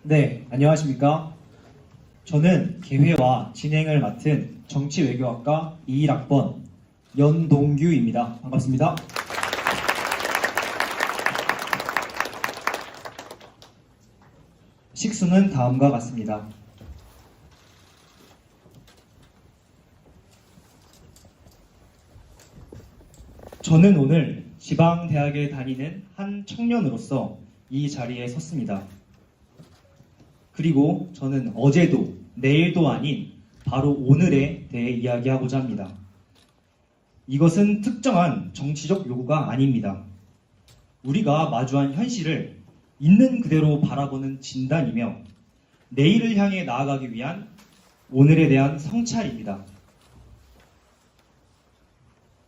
네, 안녕하십니까. 저는 개회와 진행을 맡은 정치외교학과 21학번 연동규입니다. 반갑습니다. 식수는 다음과 같습니다. 저는 오늘 지방대학에 다니는 한 청년으로서 이 자리에 섰습니다. 그리고 저는 어제도 내일도 아닌 바로 오늘에 대해 이야기하고자 합니다. 이것은 특정한 정치적 요구가 아닙니다. 우리가 마주한 현실을 있는 그대로 바라보는 진단이며 내일을 향해 나아가기 위한 오늘에 대한 성찰입니다.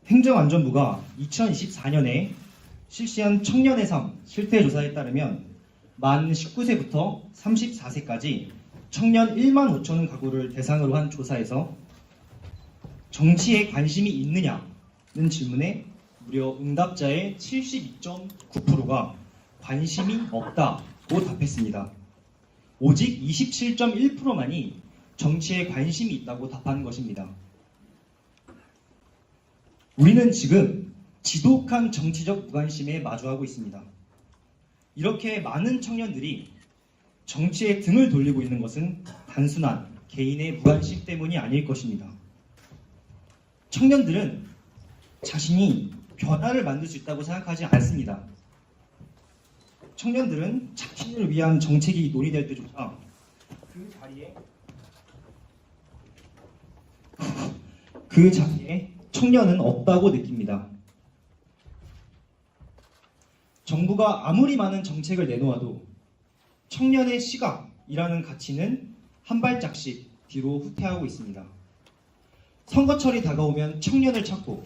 행정안전부가 2024년에 실시한 청년의 삶 실태조사에 따르면 만 19세부터 34세까지 청년 1만 5천 가구를 대상으로 한 조사에서 정치에 관심이 있느냐는 질문에 무려 응답자의 72.9%가 관심이 없다고 답했습니다. 오직 27.1%만이 정치에 관심이 있다고 답한 것입니다. 우리는 지금 지독한 정치적 무관심에 마주하고 있습니다. 이렇게 많은 청년들이 정치에 등을 돌리고 있는 것은 단순한 개인의 무관심 때문이 아닐 것입니다. 청년들은 자신이 변화를 만들 수 있다고 생각하지 않습니다. 청년들은 자신을 위한 정책이 논의될 때조차 그 자리에 청년은 없다고 느낍니다. 정부가 아무리 많은 정책을 내놓아도 청년의 시각이라는 가치는 한 발짝씩 뒤로 후퇴하고 있습니다. 선거철이 다가오면 청년을 찾고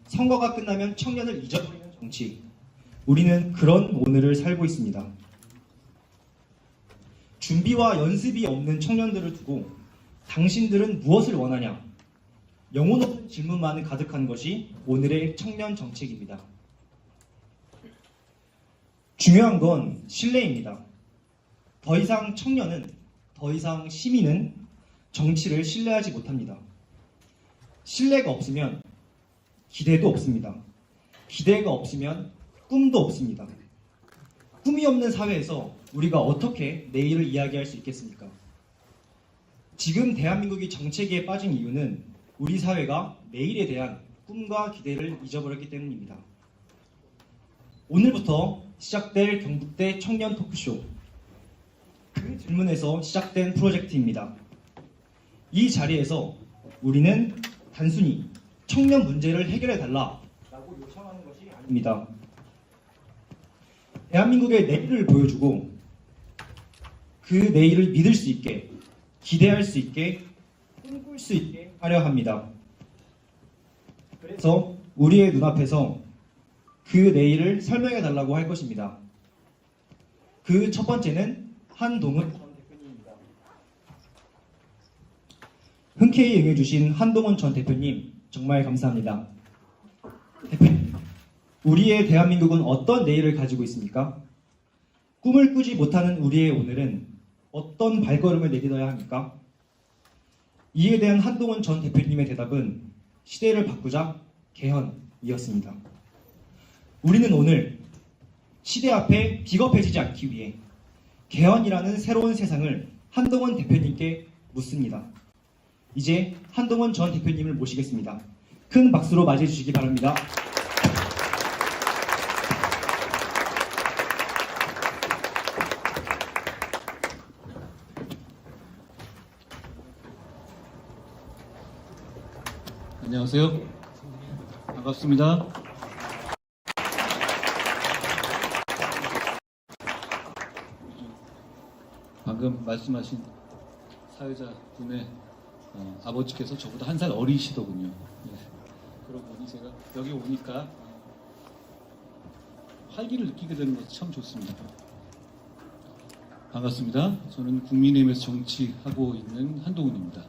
선거가 끝나면 청년을 잊어버리는 정치. 우리는 그런 오늘을 살고 있습니다. 준비와 연습이 없는 청년들을 두고 당신들은 무엇을 원하냐? 영혼 없는 질문만 가득한 것이 오늘의 청년 정책입니다. 중요한 건 신뢰입니다. 더 이상 청년은, 더 이상 시민은 정치를 신뢰하지 못합니다. 신뢰가 없으면 기대도 없습니다. 기대가 없으면 꿈도 없습니다. 꿈이 없는 사회에서 우리가 어떻게 내일을 이야기할 수 있겠습니까? 지금 대한민국이 정체기에 빠진 이유는 우리 사회가 내일에 대한 꿈과 기대를 잊어버렸기 때문입니다. 오늘부터 시작될 경북대 청년 토크쇼, 그 질문에서 시작된 프로젝트입니다. 이 자리에서 우리는 단순히 청년 문제를 해결해달라라고 요청하는 것이 아닙니다. 대한민국의 내일을 보여주고 그 내일을 믿을 수 있게, 기대할 수 있게, 꿈꿀 수 있게 하려 합니다. 그래서 우리의 눈앞에서 그 내일을 설명해 달라고 할 것입니다. 그 첫 번째는 한동훈 전 대표님입니다. 흔쾌히 응해주신 한동훈 전 대표님 정말 감사합니다. 대표님, 우리의 대한민국은 어떤 내일을 가지고 있습니까? 꿈을 꾸지 못하는 우리의 오늘은 어떤 발걸음을 내딛어야 합니까? 이에 대한 한동훈 전 대표님의 대답은 시대를 바꾸자 개헌이었습니다. 우리는 오늘 시대 앞에 비겁해지지 않기 위해 개헌이라는 새로운 세상을 한동훈 대표님께 묻습니다. 이제 한동훈 전 대표님을 모시겠습니다. 큰 박수로 맞이해 주시기 바랍니다. 안녕하세요. 반갑습니다. 방금 말씀하신 사회자분의 아버지께서 저보다 한 살 어리시더군요. 네. 그러고 보니 제가 여기 오니까 활기를 느끼게 되는 것이 참 좋습니다. 반갑습니다. 저는 국민의힘에서 정치하고 있는 한동훈입니다.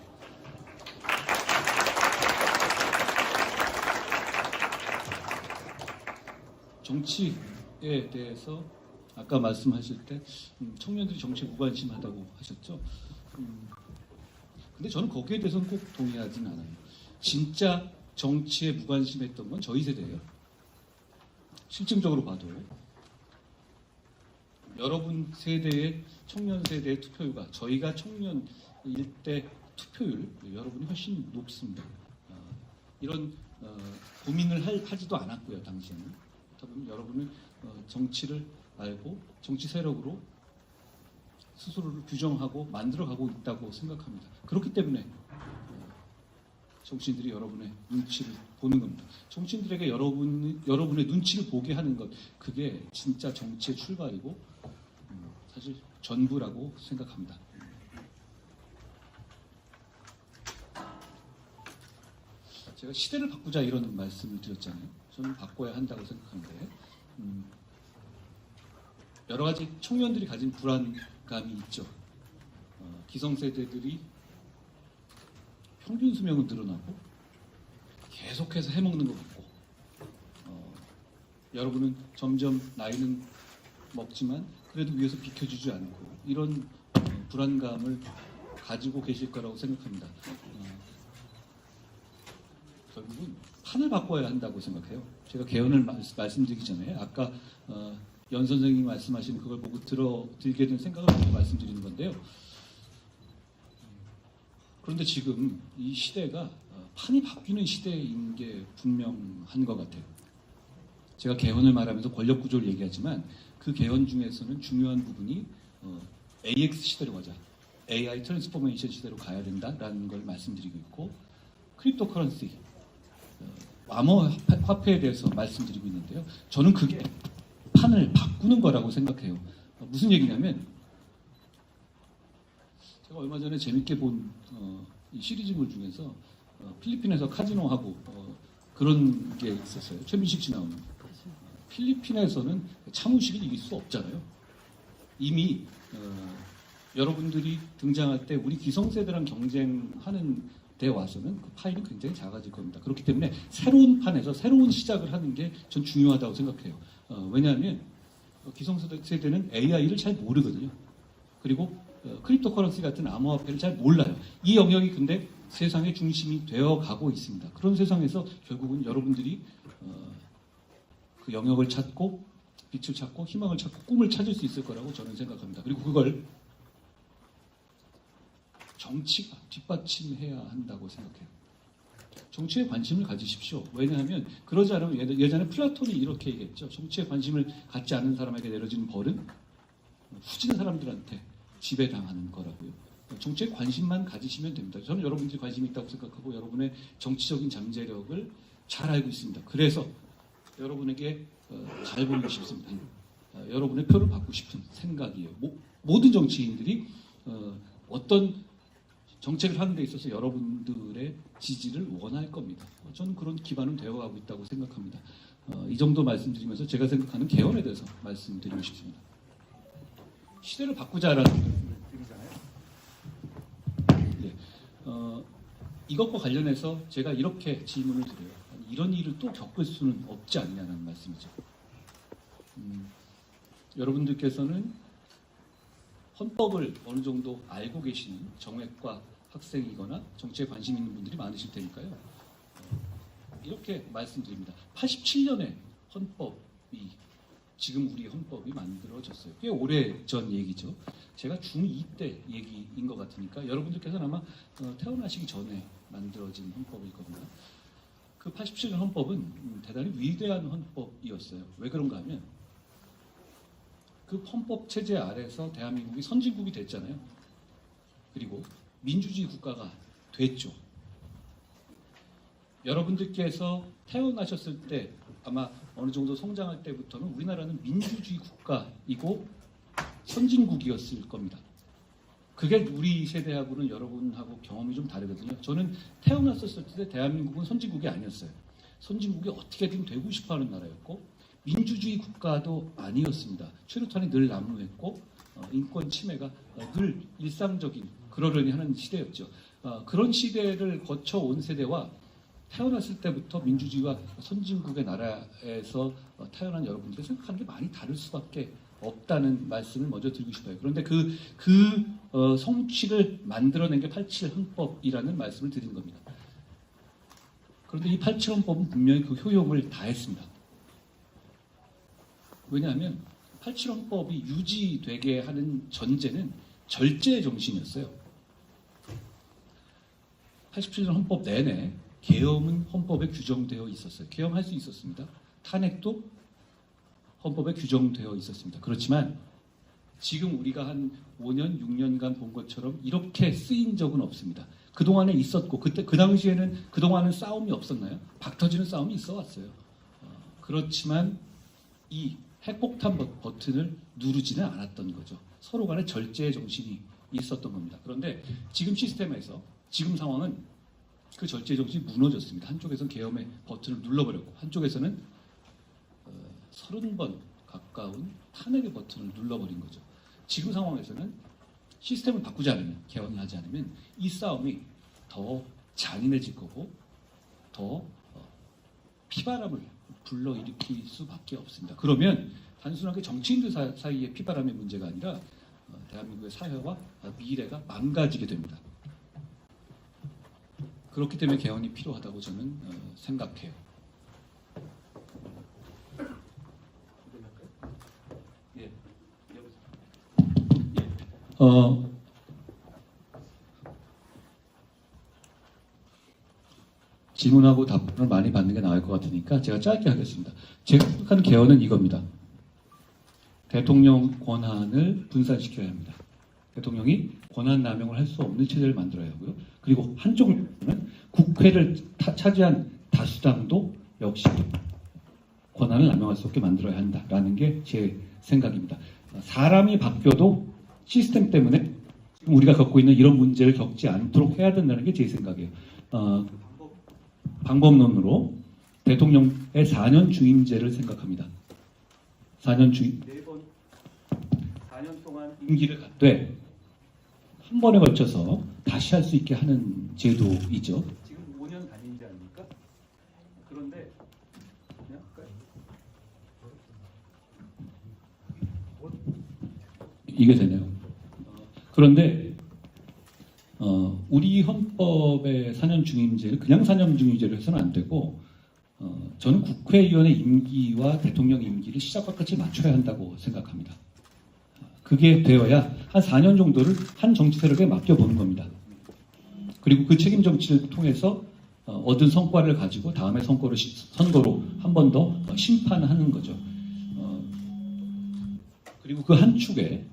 정치에 대해서 아까 말씀하실 때 청년들이 정치에 무관심하다고 하셨죠. 근데 저는 거기에 대해서는 꼭 동의하진 않아요. 진짜 정치에 무관심했던 건 저희 세대예요. 실증적으로 봐도 여러분 세대의 청년 세대의 투표율과 저희가 청년일 때 투표율 여러분이 훨씬 높습니다. 이런 고민을 하지도 않았고요. 당시에는 그렇다면 여러분은 정치를 알고 정치 세력으로 스스로를 규정하고 만들어가고 있다고 생각합니다. 그렇기 때문에 정치인들이 여러분의 눈치를 보는 겁니다. 정치인들에게 여러분의 눈치를 보게 하는 것, 그게 진짜 정치의 출발이고 사실 전부라고 생각합니다. 제가 시대를 바꾸자 이런 말씀을 드렸잖아요. 저는 바꿔야 한다고 생각하는데 여러 가지 청년들이 가진 불안감이 있죠. 기성세대들이 평균 수명은 늘어나고 계속해서 해먹는 것 같고 여러분은 점점 나이는 먹지만 그래도 위에서 비켜주지 않고 이런 불안감을 가지고 계실 거라고 생각합니다. 결국은 판을 바꿔야 한다고 생각해요. 제가 개헌을 말씀드리기 전에 아까 연 선생님이 말씀하신 그걸 보고 들게 된 생각을 먼저 말씀드리는 건데요. 그런데 지금 이 시대가 판이 바뀌는 시대인 게 분명한 것 같아요. 제가 개헌을 말하면서 권력 구조를 얘기하지만 그 개헌 중에서는 중요한 부분이 AX 시대로 가자, AI 트랜스포메이션 시대로 가야 된다라는 걸 말씀드리고 있고 크립토 커런시, 암호 화폐에 대해서 말씀드리고 있는데요. 저는 그게 판을 바꾸는 거라고 생각해요. 무슨 얘기냐면 제가 얼마 전에 재밌게 본 이 시리즈물 중에서 필리핀에서 카지노하고 그런 게 있었어요. 최민식 씨 나오는. 필리핀에서는 차무식을 이길 수 없잖아요. 이미 여러분들이 등장할 때 우리 기성세대랑 경쟁하는 데 와서는 그 파일이 굉장히 작아질 겁니다. 그렇기 때문에 새로운 판에서 새로운 시작을 하는 게 전 중요하다고 생각해요. 왜냐하면 기성세대는 AI를 잘 모르거든요. 그리고 크립토 커런시 같은 암호화폐를 잘 몰라요. 이 영역이 근데 세상의 중심이 되어 가고 있습니다. 그런 세상에서 결국은 여러분들이 그 영역을 찾고 빛을 찾고 희망을 찾고 꿈을 찾을 수 있을 거라고 저는 생각합니다. 그리고 그걸 정치가 뒷받침해야 한다고 생각해요. 정치에 관심을 가지십시오. 왜냐하면 그러지 않으면 예전에 플라톤이 이렇게 얘기했죠. 정치에 관심을 갖지 않는 사람에게 내려지는 벌은 후진 사람들한테 지배당하는 거라고요. 정치에 관심만 가지시면 됩니다. 저는 여러분들이 관심이 있다고 생각하고 여러분의 정치적인 잠재력을 잘 알고 있습니다. 그래서 여러분에게 잘 보이고 싶습니다. 여러분의 표를 받고 싶은 생각이에요. 모든 정치인들이 어떤 정책을 하는 데 있어서 여러분들의 지지를 원할 겁니다. 저는 그런 기반은 되어가고 있다고 생각합니다. 이 정도 말씀드리면서 제가 생각하는 개헌에 대해서 말씀드리고 싶습니다. 시대를 바꾸자라는 말씀을 드리잖아요. 네. 이것과 관련해서 제가 이렇게 질문을 드려요. 이런 일을 또 겪을 수는 없지 않냐는 말씀이죠. 여러분들께서는 헌법을 어느 정도 알고 계시는 정외과 학생이거나 정치에 관심 있는 분들이 많으실 테니까요. 이렇게 말씀드립니다. 87년에 헌법이 지금 우리 헌법이 만들어졌어요. 꽤 오래전 얘기죠. 제가 중2 때 얘기인 것 같으니까 여러분들께서는 아마 태어나시기 전에 만들어진 헌법일 겁니다. 그 87년 헌법은 대단히 위대한 헌법이었어요. 왜 그런가 하면 그 헌법 체제 아래서 대한민국이 선진국이 됐잖아요. 그리고 민주주의 국가가 됐죠. 여러분들께서 태어나셨을 때 아마 어느 정도 성장할 때부터는 우리나라는 민주주의 국가이고 선진국이었을 겁니다. 그게 우리 세대하고는 여러분하고 경험이 좀 다르거든요. 저는 태어났었을 때 대한민국은 선진국이 아니었어요. 선진국이 어떻게든 되고 싶어하는 나라였고 민주주의 국가도 아니었습니다. 최루탄이 늘 난무했고 인권 침해가 늘 일상적인 그러려니 하는 시대였죠. 그런 시대를 거쳐온 세대와 태어났을 때부터 민주주의와 선진국의 나라에서 태어난 여러분들이 생각하는 게 많이 다를 수밖에 없다는 말씀을 먼저 드리고 싶어요. 그런데 성취를 만들어낸 게 87 헌법이라는 말씀을 드리는 겁니다. 그런데 이 87 헌법은 분명히 그 효용을 다했습니다. 왜냐하면 87 헌법이 유지되게 하는 전제는 절제의 정신이었어요. 87년 헌법 내내 계엄은 헌법에 규정되어 있었어요. 계엄할 수 있었습니다. 탄핵도 헌법에 규정되어 있었습니다. 그렇지만 지금 우리가 한 5년, 6년간 본 것처럼 이렇게 쓰인 적은 없습니다. 그동안에 있었고 그 당시에는 그동안은 싸움이 없었나요? 박터지는 싸움이 있어 왔어요. 그렇지만 이 핵폭탄 버튼을 누르지는 않았던 거죠. 서로 간에 절제의 정신이 있었던 겁니다. 그런데 지금 시스템에서 지금 상황은 그 절제 정신이 무너졌습니다. 한쪽에서는 계엄의 버튼을 눌러버렸고 한쪽에서는 30번 가까운 탄핵의 버튼을 눌러버린 거죠. 지금 상황에서는 시스템을 바꾸지 않으면, 개헌을 하지 않으면 이 싸움이 더 잔인해질 거고 더 피바람을 불러일으킬 수밖에 없습니다. 그러면 단순하게 정치인들 사이의 피바람의 문제가 아니라 대한민국의 사회와 미래가 망가지게 됩니다. 그렇기 때문에 개헌이 필요하다고 저는 생각해요. 예. 질문하고 답변을 많이 받는 게 나을 것 같으니까 제가 짧게 하겠습니다. 제가 생각하는 개헌은 이겁니다. 대통령 권한을 분산시켜야 합니다. 대통령이 권한 남용을 할 수 없는 체제를 만들어야 하고요. 그리고 한쪽으로는 국회를 차지한 다수당도 역시 권한을 남용할 수 없게 만들어야 한다라는 게 제 생각입니다. 사람이 바뀌어도 시스템 때문에 지금 우리가 겪고 있는 이런 문제를 겪지 않도록 해야 된다는 게 제 생각이에요. 방법론으로 대통령의 4년 주임제를 생각합니다. 4년 주임 4년 동안 임기를 갖되 한 번에 걸쳐서 다시 할 수 있게 하는 제도이죠. 지금 5년 단임제 아닙니까? 그런데 그냥 이게 되네요. 그런데 우리 헌법의 4년 중임제를 그냥 4년 중임제로 해서는 안 되고 저는 국회의원의 임기와 대통령 임기를 시작과 끝을 맞춰야 한다고 생각합니다. 그게 되어야 한 4년 정도를 한 정치 세력에 맡겨보는 겁니다. 그리고 그 책임 정치를 통해서 얻은 성과를 가지고 다음에 선거로 한 번 더 심판하는 거죠. 그리고 그 한 축에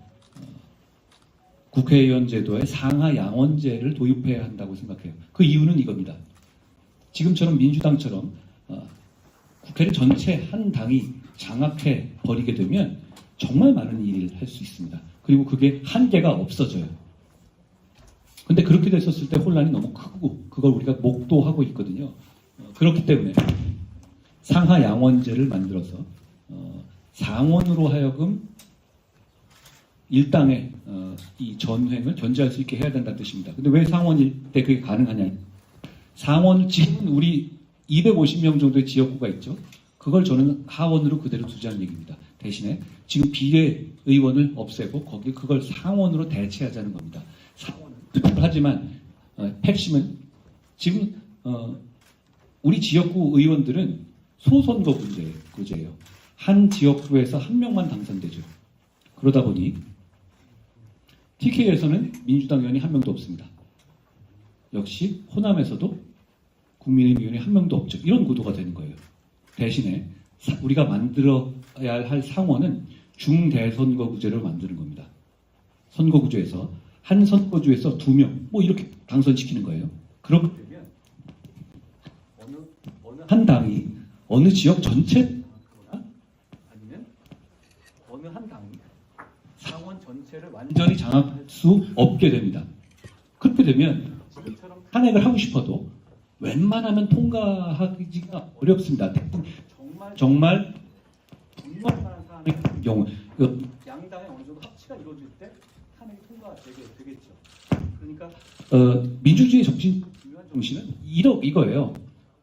국회의원 제도의 상하 양원제를 도입해야 한다고 생각해요. 그 이유는 이겁니다. 지금처럼 민주당처럼 국회를 전체 한 당이 장악해 버리게 되면 정말 많은 일을 할 수 있습니다. 그리고 그게 한계가 없어져요. 근데 그렇게 됐었을 때 혼란이 너무 크고 그걸 우리가 목도하고 있거든요. 그렇기 때문에 상하 양원제를 만들어서 상원으로 하여금 일당의 이 전횡을 견제할 수 있게 해야 된다는 뜻입니다. 근데 왜 상원일 때 그게 가능하냐? 상원 지금 우리 250명 정도의 지역구가 있죠. 그걸 저는 하원으로 그대로 두자는 얘기입니다. 대신에 지금 비례의원을 없애고 그걸 상원으로 대체하자는 겁니다. 하지만 핵심은 지금 우리 지역구 의원들은 소선거 구제예요. 한 지역구에서 한 명만 당선되죠. 그러다 보니 TK에서는 민주당 의원이 한 명도 없습니다. 역시 호남에서도 국민의힘 의원이 한 명도 없죠. 이런 구도가 되는 거예요. 대신에 우리가 만들어야 할 상원은 중대선거구제를 만드는 겁니다. 선거구제에서 한 선거주에서 2명 이렇게 당선시키는 거예요. 그렇게 되면 어느 한 당이 어느 지역 전체 아니면 어느 한 당이 상원 전체를 완전히 장악할 수 없게 됩니다. 그렇게 되면 지금처럼 탄핵을 하고 싶어도 웬만하면 통과하기가 어렵습니다. 정말 분노할 만한 사안의 경우 양당의 어느 정도 합치가 이루어질 때 탄핵이 통과되겠죠. 그러니까 민주주의 중요한 정신은 이거예요.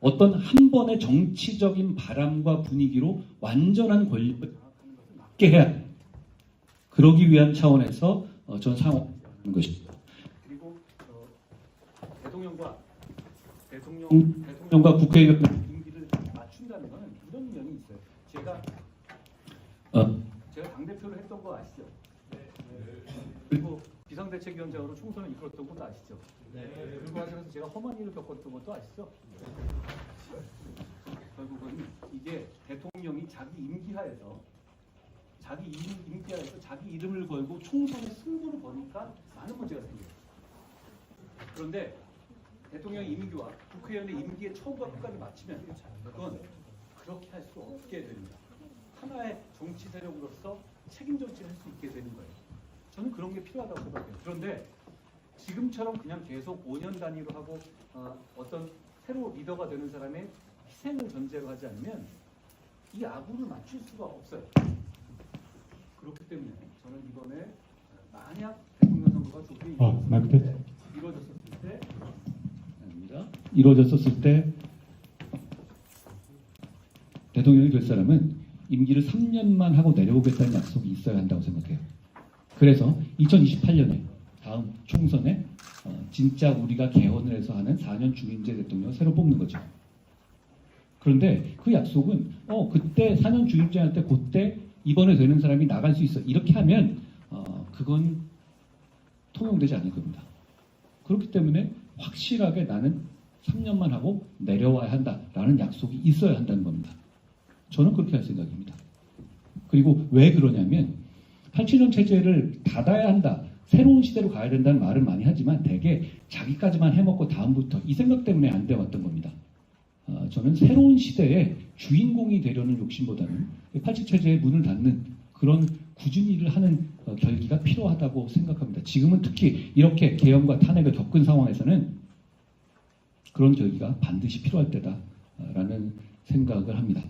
어떤 한 번의 정치적인 바람과 분위기로 완전한 권력을 장악하는 것을 막게 해야 그러기 위한 차원에서 전 상호하는 것입니다. 그리고 대통령과 국회의원 임기를 맞춘다는 것은 이런 면이 있어요. 제가 당대표를 했던 거 아시죠? 그리고 비상대책위원장으로 총선을 이끌었던 것도 아시죠? 그리고 하시면서 제가 험한 일을 겪었던 것도 아시죠? 결국은 이게 대통령이 자기 임기하에서 자기 이름을 걸고 총선의 승부를 거니까 많은 문제가 생겨요. 그런데 대통령의 임기와 국회의원의 임기의 처음과 끝까지 맞추면 그건 그렇게 할 수 없게 됩니다. 하나의 정치 세력으로서 책임 정치를 할 수 있게 되는 거예요. 저는 그런 게 필요하다고 생각해요. 그런데 지금처럼 그냥 계속 5년 단위로 하고 어떤 새로 리더가 되는 사람의 희생을 전제로 하지 않으면 이 아구를 맞출 수가 없어요. 그렇기 때문에 저는 이번에 만약 대통령 선거가 좋게 이루어졌었을 때 대통령이 될 사람은 임기를 3년만 하고 내려오겠다는 약속이 있어야 한다고 생각해요. 그래서 2028년에 다음 총선에 진짜 우리가 개헌을 해서 하는 4년 중임제 대통령을 새로 뽑는 거죠. 그런데 그 약속은 그때 4년 중임제 할 때 그때 이번에 되는 사람이 나갈 수 있어. 이렇게 하면 그건 통용되지 않을 겁니다. 그렇기 때문에 확실하게 나는 3년만 하고 내려와야 한다라는 약속이 있어야 한다는 겁니다. 저는 그렇게 할 생각입니다. 그리고 왜 그러냐면 87년 체제를 닫아야 한다. 새로운 시대로 가야 된다는 말은 많이 하지만 대개 자기까지만 해먹고 다음부터 이 생각 때문에 안 돼왔던 겁니다. 저는 새로운 시대의 주인공이 되려는 욕심보다는 87 체제의 문을 닫는 그런 굳은 일을 하는 결기가 필요하다고 생각합니다. 지금은 특히 이렇게 개헌과 탄핵을 겪은 상황에서는 그런 결기가 반드시 필요할 때다라는 생각을 합니다.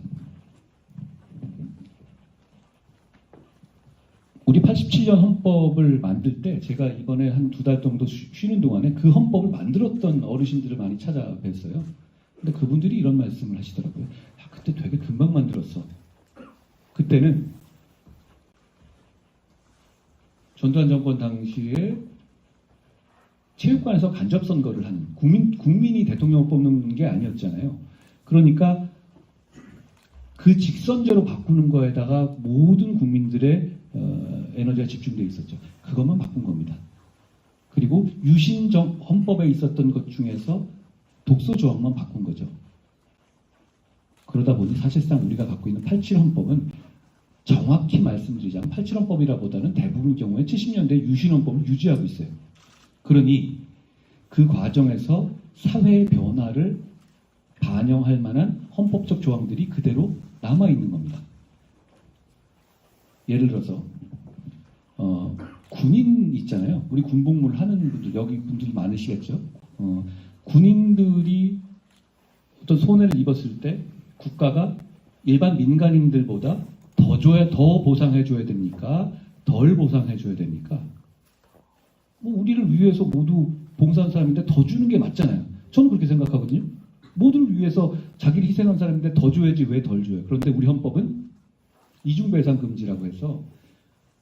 우리 87년 헌법을 만들 때 제가 이번에 한 2달 정도 쉬는 동안에 그 헌법을 만들었던 어르신들을 많이 찾아뵀어요. 근데 그분들이 이런 말씀을 하시더라고요. 그때 되게 금방 만들었어. 그때는 전두환 정권 당시에 체육관에서 간접 선거를 하는 국민이 대통령을 뽑는 게 아니었잖아요. 그러니까 그 직선제로 바꾸는 거에다가 모든 국민들의 에너지가 집중되어 있었죠. 그것만 바꾼 겁니다. 그리고 유신 헌법에 있었던 것 중에서 독소 조항만 바꾼 거죠. 그러다 보니 사실상 우리가 갖고 있는 87 헌법은 정확히 말씀드리자면 87 헌법이라보다는 대부분 경우에 70년대 유신 헌법을 유지하고 있어요. 그러니 그 과정에서 사회의 변화를 반영할 만한 헌법적 조항들이 그대로 남아있는 겁니다. 예를 들어서 군인 있잖아요. 우리 군복무를 하는 분들, 여기 분들이 많으시겠죠. 군인들이 어떤 손해를 입었을 때 국가가 일반 민간인들보다 더 보상해줘야 됩니까? 덜 보상해줘야 됩니까? 우리를 위해서 모두 봉사한 사람인데 더 주는 게 맞잖아요. 저는 그렇게 생각하거든요. 모두를 위해서 자기를 희생한 사람인데 더 줘야지 왜 덜 줘요? 그런데 우리 헌법은 이중배상 금지라고 해서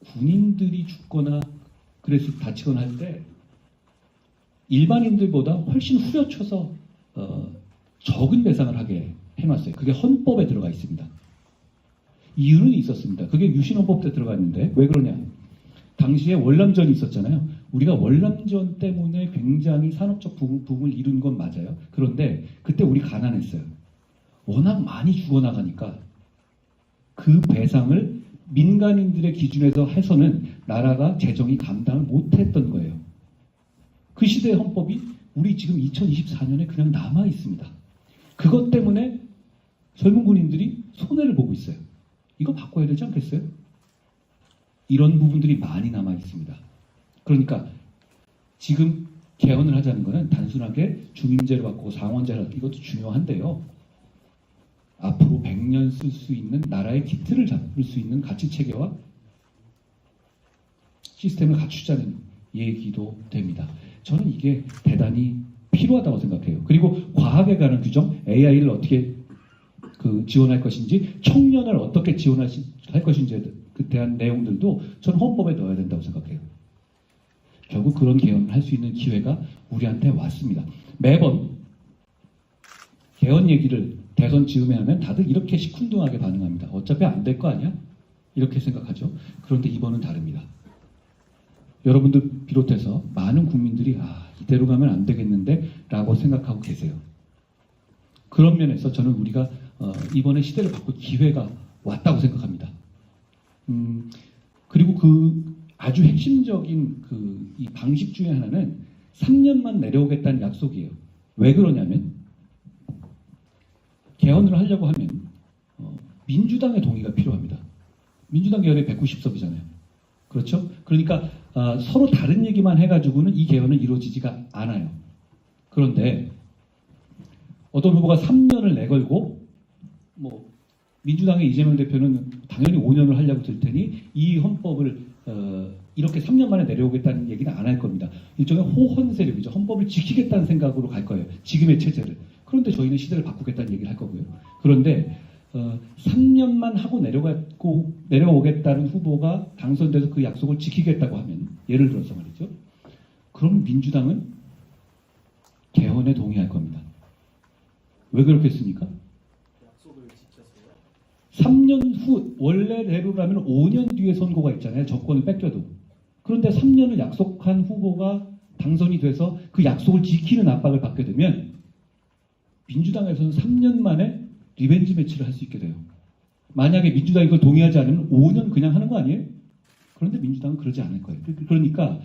군인들이 죽거나 그래서 다치거나 할 때 일반인들보다 훨씬 후려쳐서 적은 배상을 하게 해놨어요. 그게 헌법에 들어가 있습니다. 이유는 있었습니다. 그게 유신헌법 때 들어가 있는데 왜 그러냐? 당시에 월남전이 있었잖아요. 우리가 월남전 때문에 굉장히 산업적 부흥을 이룬 건 맞아요. 그런데 그때 우리 가난했어요. 워낙 많이 죽어나가니까 그 배상을 민간인들의 기준에서 해서는 나라가 재정이 감당을 못했던 거예요. 그 시대의 헌법이 우리 지금 2024년에 그냥 남아 있습니다. 그것 때문에 젊은 군인들이 손해를 보고 있어요. 이거 바꿔야 되지 않겠어요? 이런 부분들이 많이 남아 있습니다. 그러니까 지금 개헌을 하자는 것은 단순하게 중임제를 바꾸고 상원제를 이것도 중요한데요. 앞으로 100년 쓸 수 있는 나라의 기틀을 잡을 수 있는 가치 체계와 시스템을 갖추자는 얘기도 됩니다. 저는 이게 대단히 필요하다고 생각해요. 그리고 과학에 관한 규정, AI를 어떻게 지원할 것인지, 청년을 어떻게 지원할 것인지에 대한 내용들도 저는 헌법에 넣어야 된다고 생각해요. 결국 그런 개헌을 할 수 있는 기회가 우리한테 왔습니다. 매번 개헌 얘기를 대선 즈음에 하면 다들 이렇게 시큰둥하게 반응합니다. 어차피 안 될 거 아니야? 이렇게 생각하죠. 그런데 이번은 다릅니다. 여러분들 비롯해서 많은 국민들이 이대로 가면 안 되겠는데 라고 생각하고 계세요. 그런 면에서 저는 우리가 이번에 시대를 바꿀 기회가 왔다고 생각합니다. 그리고 그 아주 핵심적인 이 방식 중에 하나는 3년만 내려오겠다는 약속이에요. 왜 그러냐면 개헌을 하려고 하면 민주당의 동의가 필요합니다. 민주당 개헌이 190석이잖아요. 그렇죠? 그러니까 서로 다른 얘기만 해가지고는 이 개헌은 이루어지지가 않아요. 그런데 어떤 후보가 3년을 내걸고 민주당의 이재명 대표는 당연히 5년을 하려고 들 테니 이 헌법을 이렇게 3년 만에 내려오겠다는 얘기는 안 할 겁니다. 일종의 호헌 세력이죠. 헌법을 지키겠다는 생각으로 갈 거예요. 지금의 체제를. 그런데 저희는 시대를 바꾸겠다는 얘기를 할 거고요. 그런데 3년만 하고 내려오겠다는 후보가 당선돼서 그 약속을 지키겠다고 하면, 예를 들어서 말이죠. 그럼 민주당은 개헌에 동의할 겁니다. 왜 그렇겠습니까? 3년 후, 원래대로라면 5년 뒤에 선거가 있잖아요. 정권을 뺏겨도. 그런데 3년을 약속한 후보가 당선이 돼서 그 약속을 지키는 압박을 받게 되면 민주당에서는 3년 만에 리벤지 매치를 할 수 있게 돼요. 만약에 민주당이 그걸 동의하지 않으면 5년 그냥 하는 거 아니에요? 그런데 민주당은 그러지 않을 거예요. 그러니까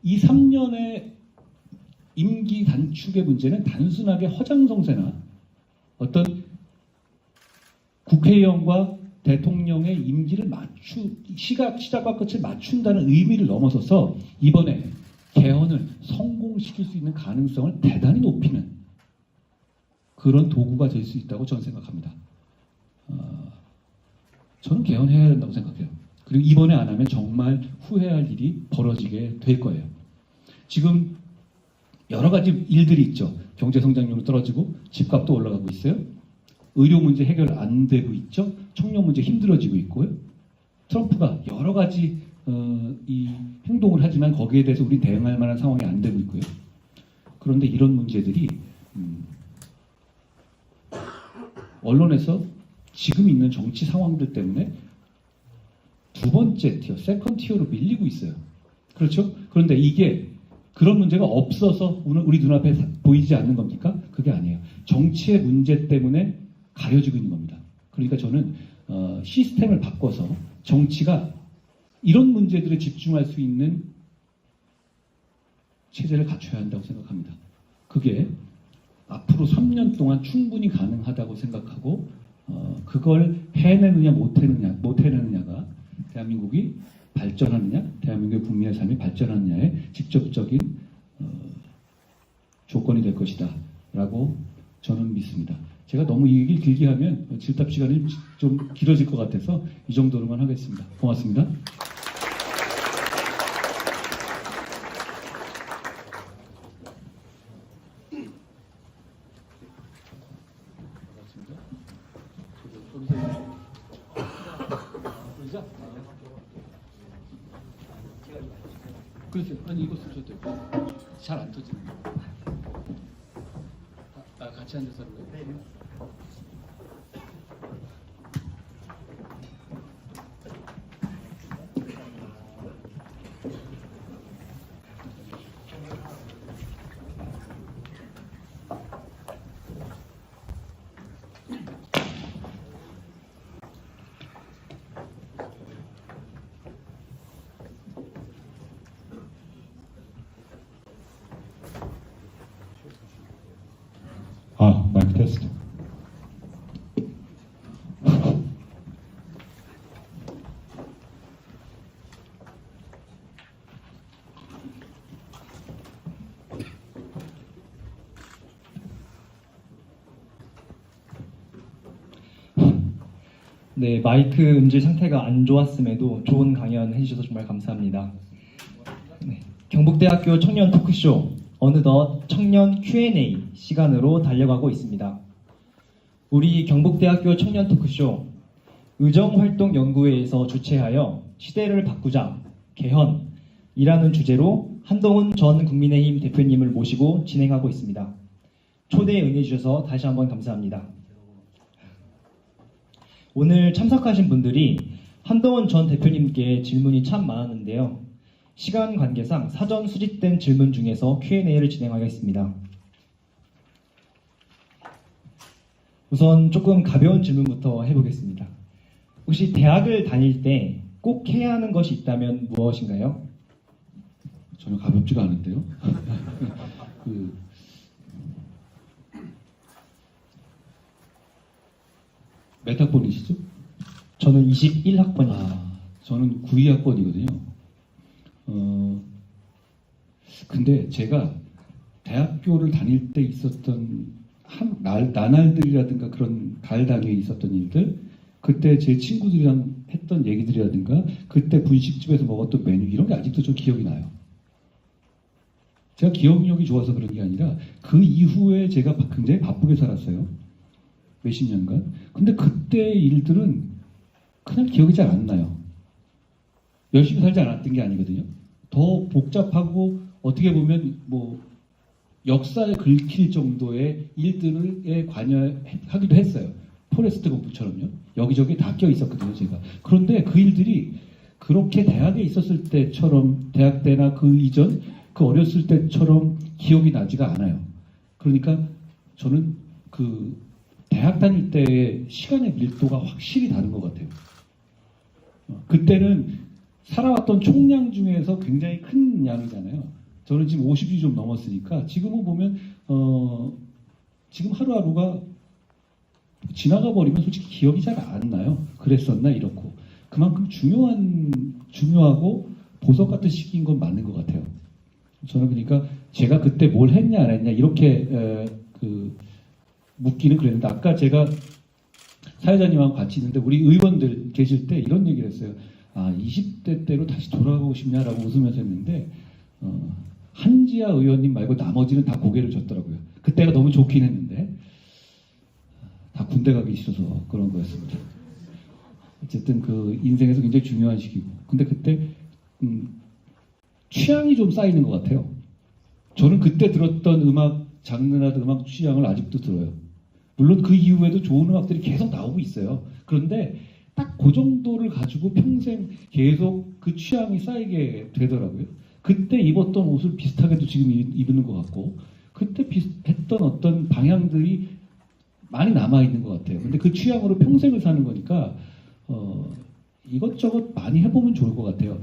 이 3년의 임기 단축의 문제는 단순하게 허장성세나 어떤 국회의원과 대통령의 임기를 시작과 끝을 맞춘다는 의미를 넘어서서 이번에 개헌을 성공시킬 수 있는 가능성을 대단히 높이는 그런 도구가 될 수 있다고 저는 생각합니다. 저는 개헌해야 된다고 생각해요. 그리고 이번에 안 하면 정말 후회할 일이 벌어지게 될 거예요. 지금 여러 가지 일들이 있죠. 경제 성장률이 떨어지고 집값도 올라가고 있어요. 의료 문제 해결 안 되고 있죠. 청년 문제 힘들어지고 있고요. 트럼프가 여러 가지 이 행동을 하지만 거기에 대해서 우리 대응할 만한 상황이 안 되고 있고요. 그런데 이런 문제들이 언론에서 지금 있는 정치 상황들 때문에 두 번째 티어, 세컨 티어로 밀리고 있어요. 그렇죠? 그런데 이게 그런 문제가 없어서 우리 눈앞에 보이지 않는 겁니까? 그게 아니에요. 정치의 문제 때문에 가려지고 있는 겁니다. 그러니까 저는 시스템을 바꿔서 정치가 이런 문제들에 집중할 수 있는 체제를 갖춰야 한다고 생각합니다. 그게 앞으로 3년 동안 충분히 가능하다고 생각하고 그걸 해내느냐 못해내느냐가 대한민국이 발전하느냐, 대한민국의 국민의 삶이 발전하느냐의 직접적인 조건이 될 것이다 라고 저는 믿습니다. 제가 너무 이 얘기를 길게 하면 질답 시간이 좀 길어질 것 같아서 이 정도로만 하겠습니다. 고맙습니다. 그렇죠. 아니 이거 쓰셔도 되고 잘 안 터지는 거. 같이 앉아서 하는 거예요? 네. 마이크 테스트. 네, 마이크 음질 상태가 안 좋았음에도 좋은 강연 해주셔서 정말 감사합니다. 네, 경북대학교 청년 토크쇼 어느덧 청년 Q&A 시간으로 달려가고 있습니다. 우리 경북대학교 청년 토크쇼 의정활동연구회에서 주최하여 시대를 바꾸자, 개헌이라는 주제로 한동훈 전 국민의힘 대표님을 모시고 진행하고 있습니다. 초대에 응해주셔서 다시 한번 감사합니다. 오늘 참석하신 분들이 한동훈 전 대표님께 질문이 참 많았는데요. 시간 관계상 사전 수집된 질문 중에서 Q&A를 진행하겠습니다. 우선 조금 가벼운 질문부터 해보겠습니다. 혹시 대학을 다닐 때 꼭 해야 하는 것이 있다면 무엇인가요? 전혀 가볍지가 않은데요. 몇 학번이시죠? 저는 21학번입니다. 저는 92학번이거든요. 근데 제가 대학교를 다닐 때 있었던 나날들이라든가 그런 가을 당에 있었던 일들, 그때 제 친구들이랑 했던 얘기들이라든가, 그때 분식집에서 먹었던 메뉴, 이런 게 아직도 좀 기억이 나요. 제가 기억력이 좋아서 그런 게 아니라 그 이후에 제가 굉장히 바쁘게 살았어요. 몇십 년간. 근데 그때 일들은 그냥 기억이 잘 안 나요. 열심히 살지 않았던 게 아니거든요. 더 복잡하고 어떻게 보면 뭐 역사에 긁힐 정도의 일들에 관여하기도 했어요. 포레스트 검프처럼요. 여기저기 다 껴 있었거든요, 제가. 그런데 그 일들이 그렇게 대학에 있었을 때처럼, 대학 때나 그 이전, 그 어렸을 때처럼 기억이 나지가 않아요. 그러니까 저는 그 대학 다닐 때의 시간의 밀도가 확실히 다른 것 같아요. 그때는 살아왔던 총량 중에서 굉장히 큰 양이잖아요. 저는 지금 50이 좀 넘었으니까 지금은 보면 지금 하루하루가 지나가 버리면 솔직히 기억이 잘 안 나요. 그랬었나 이렇고. 그만큼 중요하고 보석 같은 시기인 건 맞는 것 같아요. 저는 그러니까 제가 그때 뭘 했냐 안 했냐 이렇게 묻기는 그랬는데, 아까 제가 사회자님하고 같이 있는데 우리 의원들 계실 때 이런 얘기를 했어요. 20대 때로 다시 돌아가고 싶냐라고 웃으면서 했는데 한지아 의원님 말고 나머지는 다 고개를 젓더라고요. 그때가 너무 좋긴 했는데 다 군대 가기 싫어서 그런 거였습니다. 어쨌든 그 인생에서 굉장히 중요한 시기고, 근데 그때 취향이 좀 쌓이는 것 같아요. 저는 그때 들었던 음악 장르나 음악 취향을 아직도 들어요. 물론 그 이후에도 좋은 음악들이 계속 나오고 있어요. 그런데 딱 그 정도를 가지고 평생 계속 그 취향이 쌓이게 되더라고요. 그때 입었던 옷을 비슷하게도 지금 입는 것 같고, 그때 비슷했던 어떤 방향들이 많이 남아있는 것 같아요. 근데 그 취향으로 평생을 사는 거니까 이것저것 많이 해보면 좋을 것 같아요.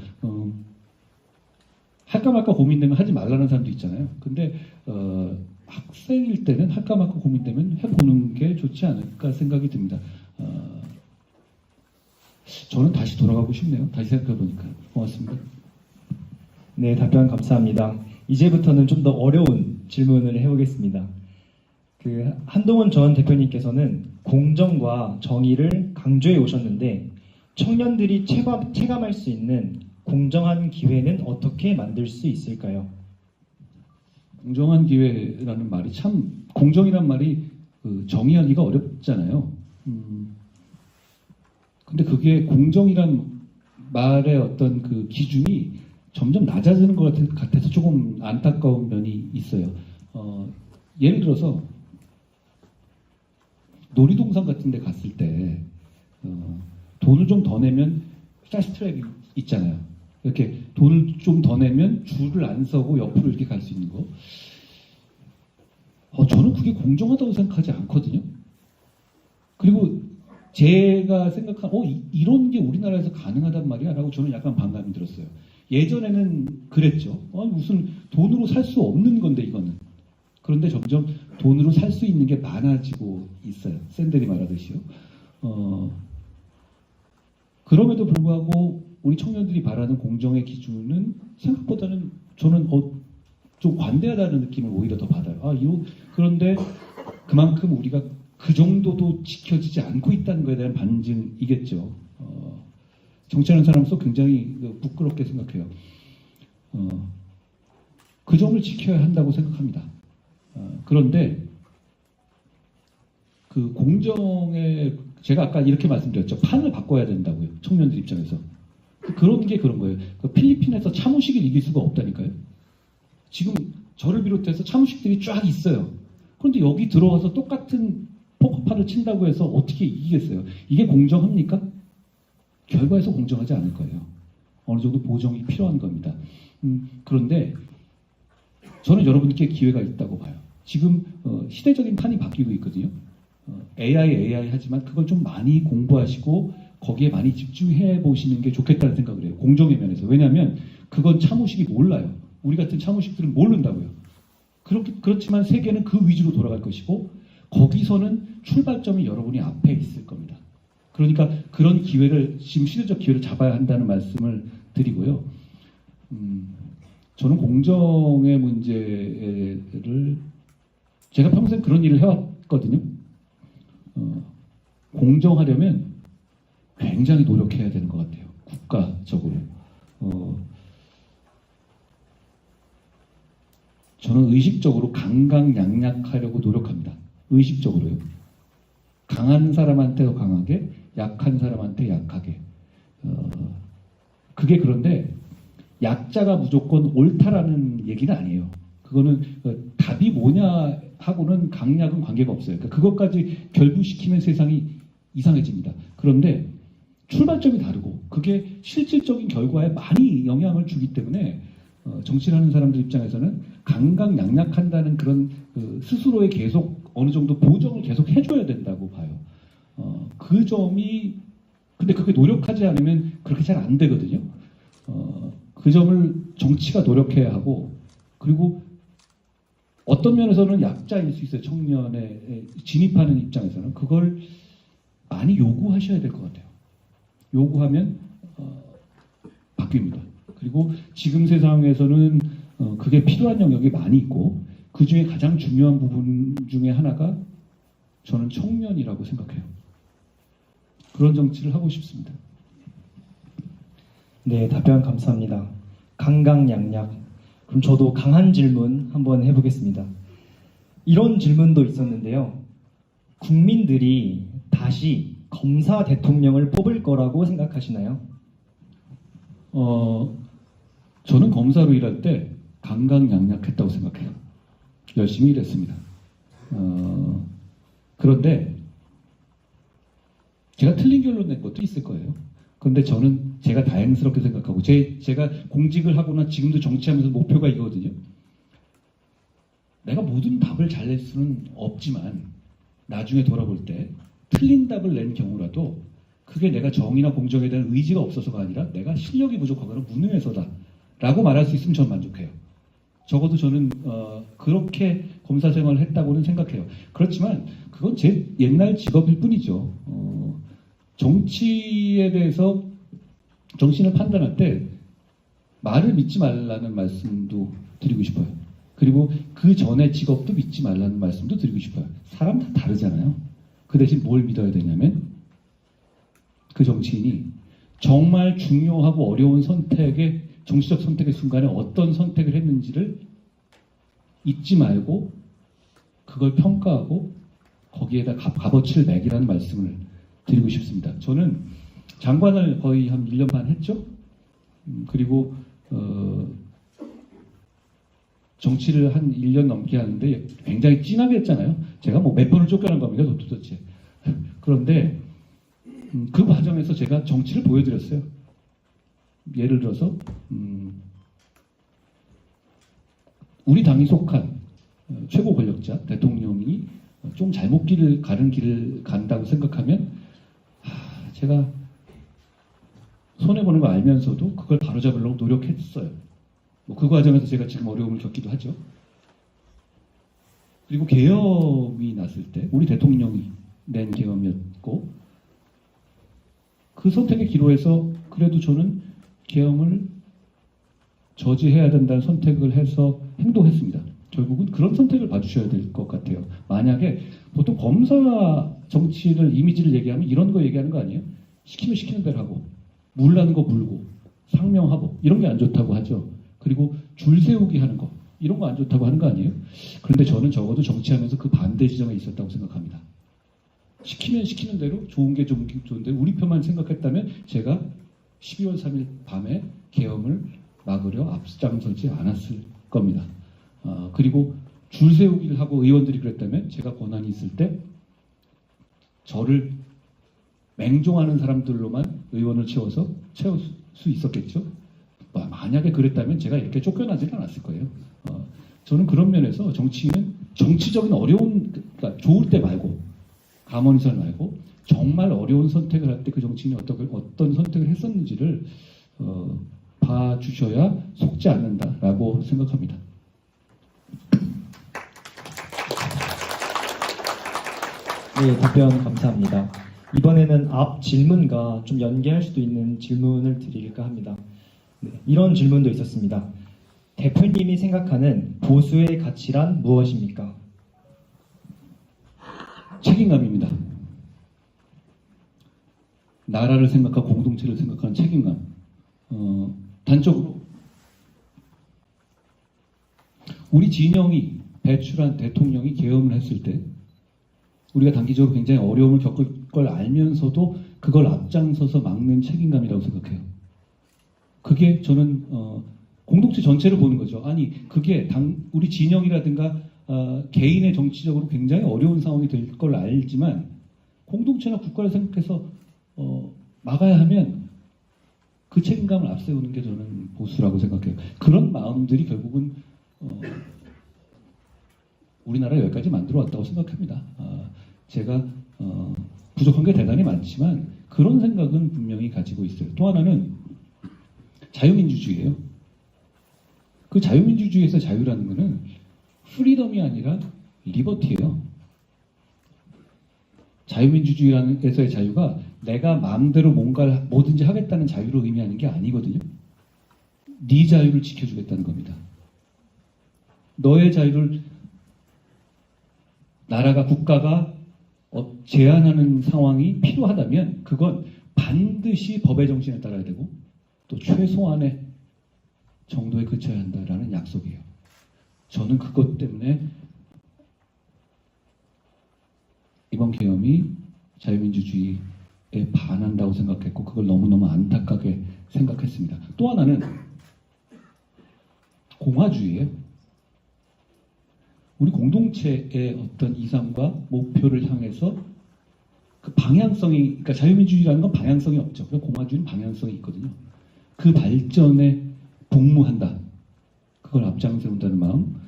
할까 말까 고민되면 하지 말라는 사람도 있잖아요. 근데 학생일 때는 할까 말까 고민되면 해보는 게 좋지 않을까 생각이 듭니다. 저는 다시 돌아가고 싶네요. 다시 생각해보니까. 고맙습니다. 네, 답변 감사합니다. 이제부터는 좀 더 어려운 질문을 해보겠습니다. 한동훈 전 대표님께서는 공정과 정의를 강조해 오셨는데, 청년들이 체감할 수 있는 공정한 기회는 어떻게 만들 수 있을까요? 공정한 기회라는 말이 참, 공정이란 말이 정의하기가 어렵잖아요. 근데 그게 공정이란 말의 어떤 그 기준이 점점 낮아지는 것 같아서 조금 안타까운 면이 있어요. 예를 들어서 놀이동산 같은 데 갔을 때 돈을 좀 더 내면 패스트트랙 있잖아요. 이렇게 돈을 좀 더 내면 줄을 안 서고 옆으로 이렇게 갈 수 있는 거. 저는 그게 공정하다고 생각하지 않거든요. 그리고 제가 생각한 이런 게 우리나라에서 가능하단 말이야 라고 저는 약간 반감이 들었어요. 예전에는 그랬죠. 무슨 돈으로 살 수 없는 건데 이거는. 그런데 점점 돈으로 살 수 있는 게 많아지고 있어요. 샌들이 말하듯이요. 그럼에도 불구하고 우리 청년들이 바라는 공정의 기준은 생각보다는 저는 좀 관대하다는 느낌을 오히려 더 받아요. 그런데 그만큼 우리가 그 정도도 지켜지지 않고 있다는 것에 대한 반증이겠죠. 정치하는 사람으로서 굉장히 부끄럽게 생각해요. 그 점을 지켜야 한다고 생각합니다. 그런데 그 공정의 제가 아까 이렇게 말씀드렸죠. 판을 바꿔야 된다고요. 청년들 입장에서. 그런 게 그런 거예요. 필리핀에서 차무식을 이길 수가 없다니까요. 지금 저를 비롯해서 차무식들이 쫙 있어요. 그런데 여기 들어와서 똑같은 포커판을 친다고 해서 어떻게 이기겠어요? 이게 공정합니까? 결과에서 공정하지 않을 거예요. 어느 정도 보정이 필요한 겁니다. 그런데 저는 여러분께 기회가 있다고 봐요. 지금 시대적인 판이 바뀌고 있거든요. AI 하지만 그걸 좀 많이 공부하시고 거기에 많이 집중해 보시는 게 좋겠다는 생각을 해요. 공정의 면에서. 왜냐하면 그건 차무식이 몰라요. 우리 같은 차무식들은 모른다고요. 그렇지만 세계는 그 위주로 돌아갈 것이고 거기서는 출발점이 여러분이 앞에 있을 겁니다. 그러니까 그런 기회를 지금 시대적 기회를 잡아야 한다는 말씀을 드리고요. 저는 공정의 문제를 제가 평생 그런 일을 해왔거든요. 공정하려면 굉장히 노력해야 되는 것 같아요. 국가적으로. 저는 의식적으로 강강약약하려고 노력합니다. 의식적으로요. 강한 사람한테 더 강하게, 약한 사람한테 약하게. 그게 그런데 약자가 무조건 옳다라는 얘기는 아니에요. 그거는 답이 뭐냐 하고는 강약은 관계가 없어요. 그러니까 그것까지 결부시키면 세상이 이상해집니다. 그런데 출발점이 다르고 그게 실질적인 결과에 많이 영향을 주기 때문에 정치를 하는 사람들 입장에서는 강강약약한다는 그런 스스로의 계속 어느 정도 보정을 계속 해줘야 된다고 봐요. 그 점이 근데 그렇게 노력하지 않으면 그렇게 잘 안 되거든요. 그 점을 정치가 노력해야 하고 그리고 어떤 면에서는 약자일 수 있어요. 청년에 진입하는 입장에서는 그걸 많이 요구하셔야 될 것 같아요. 요구하면 바뀝니다. 그리고 지금 세상에서는 그게 필요한 영역이 많이 있고 그 중에 가장 중요한 부분 중에 하나가 저는 청년이라고 생각해요. 그런 정치를 하고 싶습니다. 네, 답변 감사합니다. 강강약약. 그럼 저도 강한 질문 한번 해보겠습니다. 이런 질문도 있었는데요. 국민들이 다시 검사 대통령을 뽑을 거라고 생각하시나요? 저는 검사로 일할 때 강강약약했다고 생각해요. 열심히 일했습니다. 그런데 제가 틀린 결론 낸 것도 있을 거예요. 그런데 저는 제가 다행스럽게 생각하고 제가 공직을 하거나 지금도 정치하면서 목표가 이거거든요. 내가 모든 답을 잘 낼 수는 없지만 나중에 돌아볼 때 틀린 답을 낸 경우라도 그게 내가 정의나 공정에 대한 의지가 없어서가 아니라 내가 실력이 부족하거나 무능해서다 라고 말할 수 있으면 저는 만족해요. 적어도 저는 그렇게 검사 생활을 했다고는 생각해요. 그렇지만 그건 제 옛날 직업일 뿐이죠. 정치에 대해서 정신을 판단할 때 말을 믿지 말라는 말씀도 드리고 싶어요. 그리고 그 전에 직업도 믿지 말라는 말씀도 드리고 싶어요. 사람 다 다르잖아요. 그 대신 뭘 믿어야 되냐면 그 정치인이 정말 중요하고 어려운 선택의 정치적 선택의 순간에 어떤 선택을 했는지를 잊지 말고 그걸 평가하고 거기에다 값어치를 매기라는 말씀을 드리고 싶습니다. 저는 장관을 거의 한 1년 반 했죠. 그리고 정치를 한 1년 넘게 하는데 굉장히 진하게 했잖아요. 제가 뭐 몇 번을 쫓겨난 겁니까 도대체. 그런데 그 과정에서 제가 정치를 보여드렸어요. 예를 들어서 우리 당이 속한 최고 권력자 대통령이 좀 잘못 가는 길을 간다고 생각하면 제가 손해보는 거 알면서도 그걸 바로잡으려고 노력했어요. 그 과정에서 제가 지금 어려움을 겪기도 하죠. 그리고 계엄이 났을 때 우리 대통령이 낸 계엄이었고 그 선택의 기로에서 그래도 저는 계엄을 저지해야 된다는 선택을 해서 행동했습니다. 결국은 그런 선택을 봐주셔야 될 것 같아요. 만약에 보통 검사 정치를 이미지를 얘기하면 이런 거 얘기하는 거 아니에요? 시키면 시키는 대로 하고 물라는 거 물고 상명하고 이런 게 안 좋다고 하죠. 그리고 줄 세우기 하는 거 이런 거 안 좋다고 하는 거 아니에요? 그런데 저는 적어도 정치하면서 그 반대 지점에 있었다고 생각합니다. 시키면 시키는 대로 좋은 게 좋은데 우리 편만 생각했다면 제가 12월 3일 밤에 계엄을 막으려 앞장서지 않았을 겁니다. 그리고 줄 세우기를 하고 의원들이 그랬다면 제가 권한이 있을 때 저를 맹종하는 사람들로만 의원을 채울 수 있었겠죠. 만약에 그랬다면 제가 이렇게 쫓겨나지는 않았을 거예요. 저는 그런 면에서 정치인은 정치적인 어려운, 그러니까 좋을 때 말고 가만히서 말고 정말 어려운 선택을 할 때 그 정치인이 어떤 선택을 했었는지를 봐주셔야 속지 않는다라고 생각합니다. 네, 답변 감사합니다. 이번에는 앞 질문과 좀 연계할 수도 있는 질문을 드릴까 합니다. 네, 이런 질문도 있었습니다. 대표님이 생각하는 보수의 가치란 무엇입니까? 책임감입니다. 나라를 생각하고 공동체를 생각하는 책임감. 단적으로 우리 진영이 배출한 대통령이 계엄을 했을 때 우리가 단기적으로 굉장히 어려움을 겪을 걸 알면서도 그걸 앞장서서 막는 책임감이라고 생각해요. 그게 저는 공동체 전체를 보는 거죠. 아니 그게 우리 진영이라든가 개인의 정치적으로 굉장히 어려운 상황이 될 걸 알지만 공동체나 국가를 생각해서 막아야 하면 그 책임감을 앞세우는 게 저는 보수라고 생각해요. 그런 마음들이 결국은 우리나라 여기까지 만들어 왔다고 생각합니다. 제가 부족한 게 대단히 많지만 그런 생각은 분명히 가지고 있어요. 또 하나는 자유민주주의예요. 그 자유민주주의에서 자유라는 것은 프리덤이 아니라 리버티예요. 자유민주주의에서의 자유가 내가 마음대로 뭔가를 뭐든지 하겠다는 자유를 의미하는 게 아니거든요. 네 자유를 지켜주겠다는 겁니다. 너의 자유를 나라가 국가가 제한하는 상황이 필요하다면 그건 반드시 법의 정신에 따라야 되고 또 최소한의 정도에 그쳐야 한다라는 약속이에요. 저는 그것 때문에 이번 계엄이 자유민주주의에 반한다고 생각했고 그걸 너무너무 안타깝게 생각했습니다. 또 하나는 공화주의예요. 우리 공동체의 어떤 이상과 목표를 향해서 그 방향성이, 그러니까 자유민주주의라는 건 방향성이 없죠. 공화주의는 방향성이 있거든요. 그 발전에 복무한다. 그걸 앞장세운다는 마음.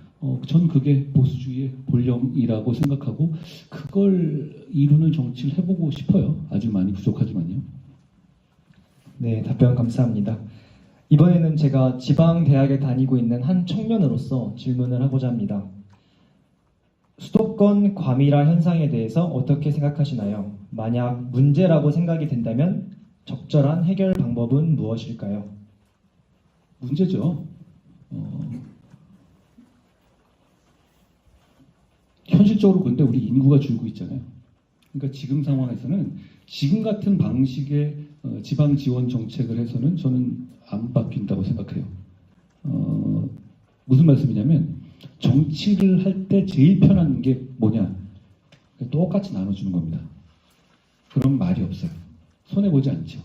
전 그게 보수주의의 본령이라고 생각하고 그걸 이루는 정치를 해보고 싶어요. 아직 많이 부족하지만요. 네, 답변 감사합니다. 이번에는 제가 지방대학에 다니고 있는 한 청년으로서 질문을 하고자 합니다. 수도권 과밀화 현상에 대해서 어떻게 생각하시나요? 만약 문제라고 생각이 된다면 적절한 해결 방법은 무엇일까요? 문제죠. 현실적으로 근데 우리 인구가 줄고 있잖아요. 그러니까 지금 상황에서는 지금 같은 방식의 지방 지원 정책을 해서는 저는 안 바뀐다고 생각해요. 무슨 말씀이냐면 정치를 할 때 제일 편한 게 뭐냐? 똑같이 나눠주는 겁니다. 그런 말이 없어요. 손해보지 않죠.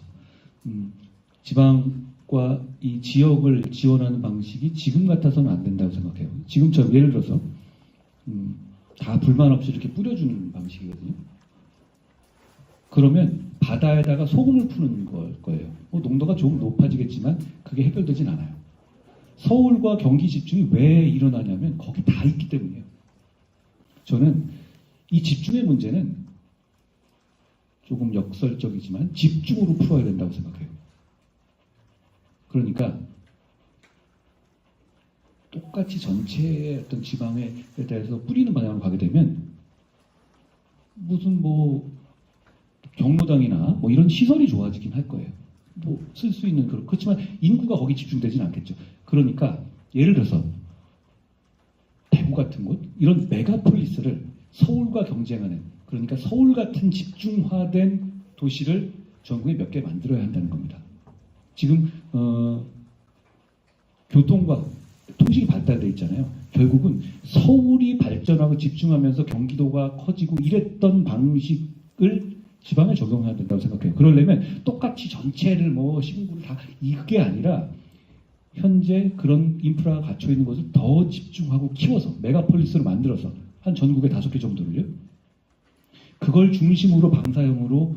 지방과 이 지역을 지원하는 방식이 지금 같아서는 안 된다고 생각해요. 지금처럼 예를 들어서 다 불만 없이 이렇게 뿌려주는 방식이거든요. 그러면 바다에다가 소금을 푸는 거예요. 농도가 조금 높아지겠지만 그게 해결되진 않아요. 서울과 경기 집중이 왜 일어나냐면 거기 다 있기 때문이에요. 저는 이 집중의 문제는 조금 역설적이지만 집중으로 풀어야 된다고 생각해요. 그러니까 똑같이 전체의 어떤 지방에 대해서 뿌리는 방향으로 가게 되면 무슨 경로당이나 이런 시설이 좋아지긴 할 거예요. 쓸 수 있는 그렇지만 인구가 거기 집중되진 않겠죠. 그러니까 예를 들어서 대구 같은 곳 이런 메가폴리스를 서울과 경쟁하는 그러니까 서울 같은 집중화된 도시를 전국에 몇 개 만들어야 한다는 겁니다. 지금 교통과 통신이 발달돼 있잖아요. 결국은 서울이 발전하고 집중하면서 경기도가 커지고 이랬던 방식 지방에 적용해야 된다고 생각해요. 그러려면 똑같이 전체를 뭐 시군구를 다 이게 아니라 현재 그런 인프라가 갖춰 있는 것을 더 집중하고 키워서 메가폴리스로 만들어서 한 전국에 5개 정도를요. 그걸 중심으로 방사형으로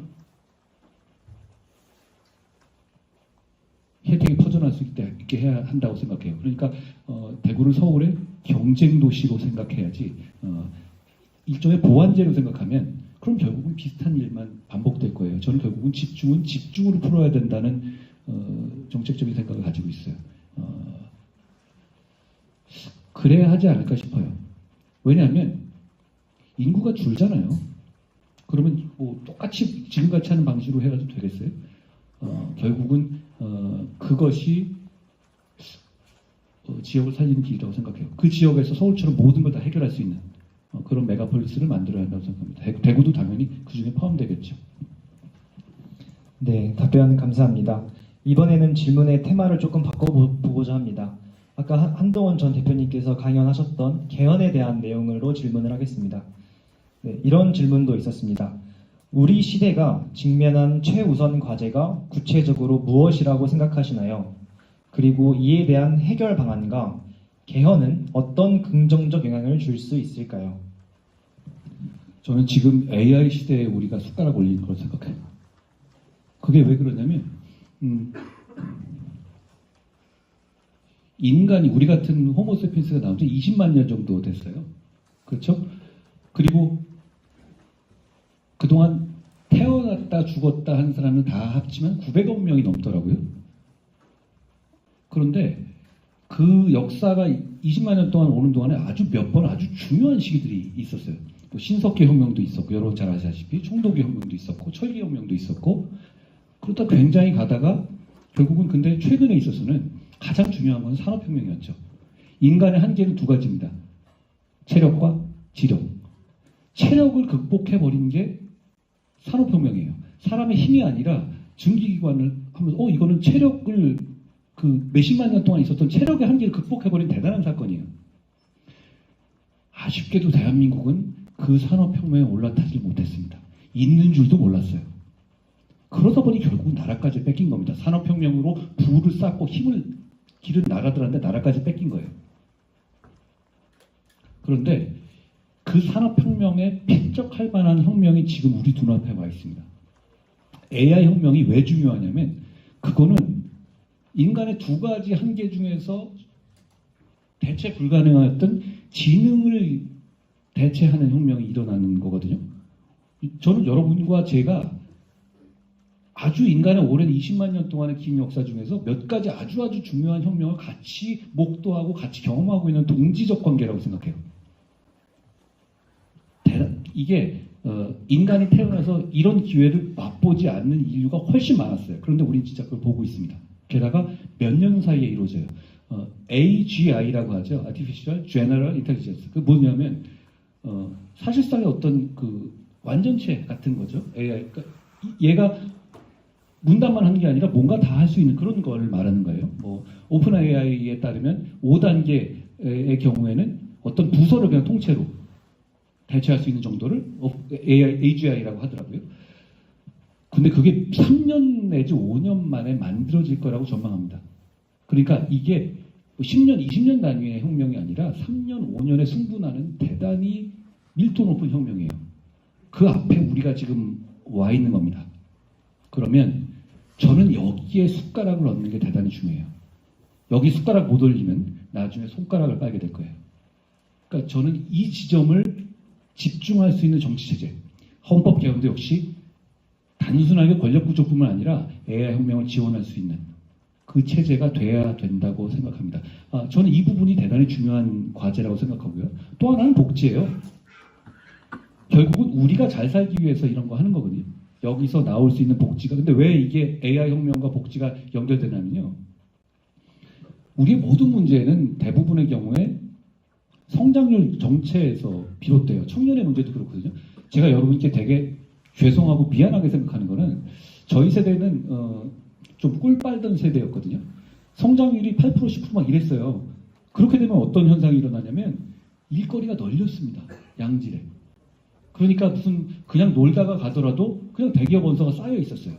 혜택이 퍼져날 수 있게 해야 한다고 생각해요. 그러니까 대구를 서울의 경쟁 도시로 생각해야지 일종의 보완제로 생각하면 그럼 결국은 비슷한 일만 반복될 거예요. 저는 결국은 집중은 집중으로 풀어야 된다는 정책적인 생각을 가지고 있어요. 그래야 하지 않을까 싶어요. 왜냐하면 인구가 줄잖아요. 그러면 뭐 똑같이 지금같이 하는 방식으로 해가지고 되겠어요? 결국은 그것이 지역을 살리는 길이라고 생각해요. 그 지역에서 서울처럼 모든 걸 다 해결할 수 있는 그런 메가폴리스를 만들어야 한다고 생각합니다. 대구도 당연히 그 중에 포함되겠죠. 네, 답변 감사합니다. 이번에는 질문의 테마를 조금 바꿔보고자 합니다. 아까 한동훈 전 대표님께서 강연하셨던 개헌에 대한 내용으로 질문을 하겠습니다. 네, 이런 질문도 있었습니다. 우리 시대가 직면한 최우선 과제가 구체적으로 무엇이라고 생각하시나요? 그리고 이에 대한 해결 방안과 개헌은 어떤 긍정적 영향을 줄 수 있을까요? 저는 지금 AI 시대에 우리가 숟가락 올리는 걸 생각해요. 그게 왜 그러냐면 인간이 우리 같은 호모세피엔스가 나온 지 20만 년 정도 됐어요. 그렇죠? 그리고 그동안 태어났다 죽었다 한 사람은 다 합치면 900억 명이 넘더라고요. 그런데 그 역사가 20만 년 동안 오는 동안에 아주 몇 번 아주 중요한 시기들이 있었어요. 뭐 신석기 혁명도 있었고 여러분 잘 아시다시피 청동기 혁명도 있었고 철기 혁명도 있었고 그러다 굉장히 가다가 결국은 근데 최근에 있어서는 가장 중요한 건 산업혁명이었죠. 인간의 한계는 두 가지입니다. 체력과 지력. 체력을 극복해버린 게 산업혁명이에요. 사람의 힘이 아니라 증기기관을 하면서 이거는 체력을 그 몇십만 년 동안 있었던 체력의 한계를 극복해버린 대단한 사건이에요. 아쉽게도 대한민국은 그 산업혁명에 올라타지 못했습니다. 있는 줄도 몰랐어요. 그러다 보니 결국 나라까지 뺏긴 겁니다. 산업혁명으로 부를 쌓고 힘을 기른 나라들한테 나라까지 뺏긴 거예요. 그런데 그 산업혁명에 필적할 만한 혁명이 지금 우리 눈앞에 와 있습니다. AI 혁명이 왜 중요하냐면 그거는 인간의 두 가지 한계 중에서 대체 불가능했던 지능을 대체하는 혁명이 일어나는 거거든요. 저는 여러분과 제가 아주 인간의 오랜 20만 년 동안의 긴 역사 중에서 몇 가지 아주 중요한 혁명을 같이 목도하고 같이 경험하고 있는 동지적 관계라고 생각해요. 이게 인간이 태어나서 이런 기회를 맛보지 않는 인류가 훨씬 많았어요. 그런데 우리는 진짜 그걸 보고 있습니다. 게다가 몇 년 사이에 이루어져요. AGI라고 하죠. Artificial General Intelligence. 그 뭐냐면 사실상의 어떤 그 완전체 같은 거죠. AI. 그러니까 얘가 문단만 하는 게 아니라 뭔가 다 할 수 있는 그런 걸 말하는 거예요. 뭐 오픈 AI에 따르면 5단계의 경우에는 어떤 부서를 그냥 통째로 대체할 수 있는 정도를 AGI라고 하더라고요. 근데 그게 3년 내지 5년 만에 만들어질 거라고 전망합니다. 그러니까 이게 10년, 20년 단위의 혁명이 아니라 3년, 5년에 승분하는 대단히 밀도 높은 혁명이에요. 그 앞에 우리가 지금 와 있는 겁니다. 그러면 저는 여기에 숟가락을 얻는 게 대단히 중요해요. 여기 숟가락 못 올리면 나중에 손가락을 빨게 될 거예요. 그러니까 저는 이 지점을 집중할 수 있는 정치체제, 헌법 개헌도 역시 단순하게 권력 구조뿐만 아니라 AI 혁명을 지원할 수 있는 그 체제가 돼야 된다고 생각합니다. 저는 이 부분이 대단히 중요한 과제라고 생각하고요. 또 하나는 복지예요. 결국은 우리가 잘 살기 위해서 이런 거 하는 거거든요. 여기서 나올 수 있는 복지가. 근데 왜 이게 AI 혁명과 복지가 연결되냐면요. 우리의 모든 문제는 대부분의 경우에 성장률 정체에서 비롯돼요. 청년의 문제도 그렇거든요. 제가 여러분께 되게 죄송하고 미안하게 생각하는 거는 저희 세대는 좀 꿀 빨던 세대였거든요. 성장률이 8% 10% 막 이랬어요. 그렇게 되면 어떤 현상이 일어나냐면 일거리가 널렸습니다. 양질에. 그러니까 무슨 그냥 놀다가 가더라도 그냥 대기업 원서가 쌓여 있었어요.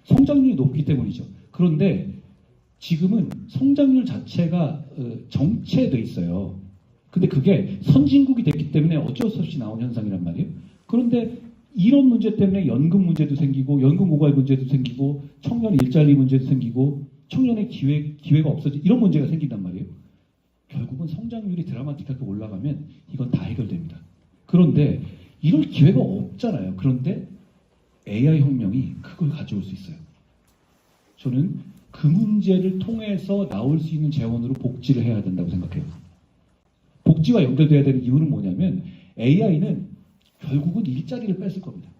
성장률이 높기 때문이죠. 그런데 지금은 성장률 자체가 정체돼 있어요. 근데 그게 선진국이 됐기 때문에 어쩔 수 없이 나온 현상이란 말이에요. 그런데 이런 문제 때문에 연금 문제도 생기고 연금 고갈 문제도 생기고 청년 일자리 문제도 생기고 청년의 기회가 없어지고 이런 문제가 생긴단 말이에요. 결국은 성장률이 드라마틱하게 올라가면 이건 다 해결됩니다. 그런데 이럴 기회가 없잖아요. 그런데 AI 혁명이 그걸 가져올 수 있어요. 저는 그 문제를 통해서 나올 수 있는 재원으로 복지를 해야 된다고 생각해요. 복지와 연결돼야 되는 이유는 뭐냐면 AI는 결국은 일자리를 뺏을 겁니다.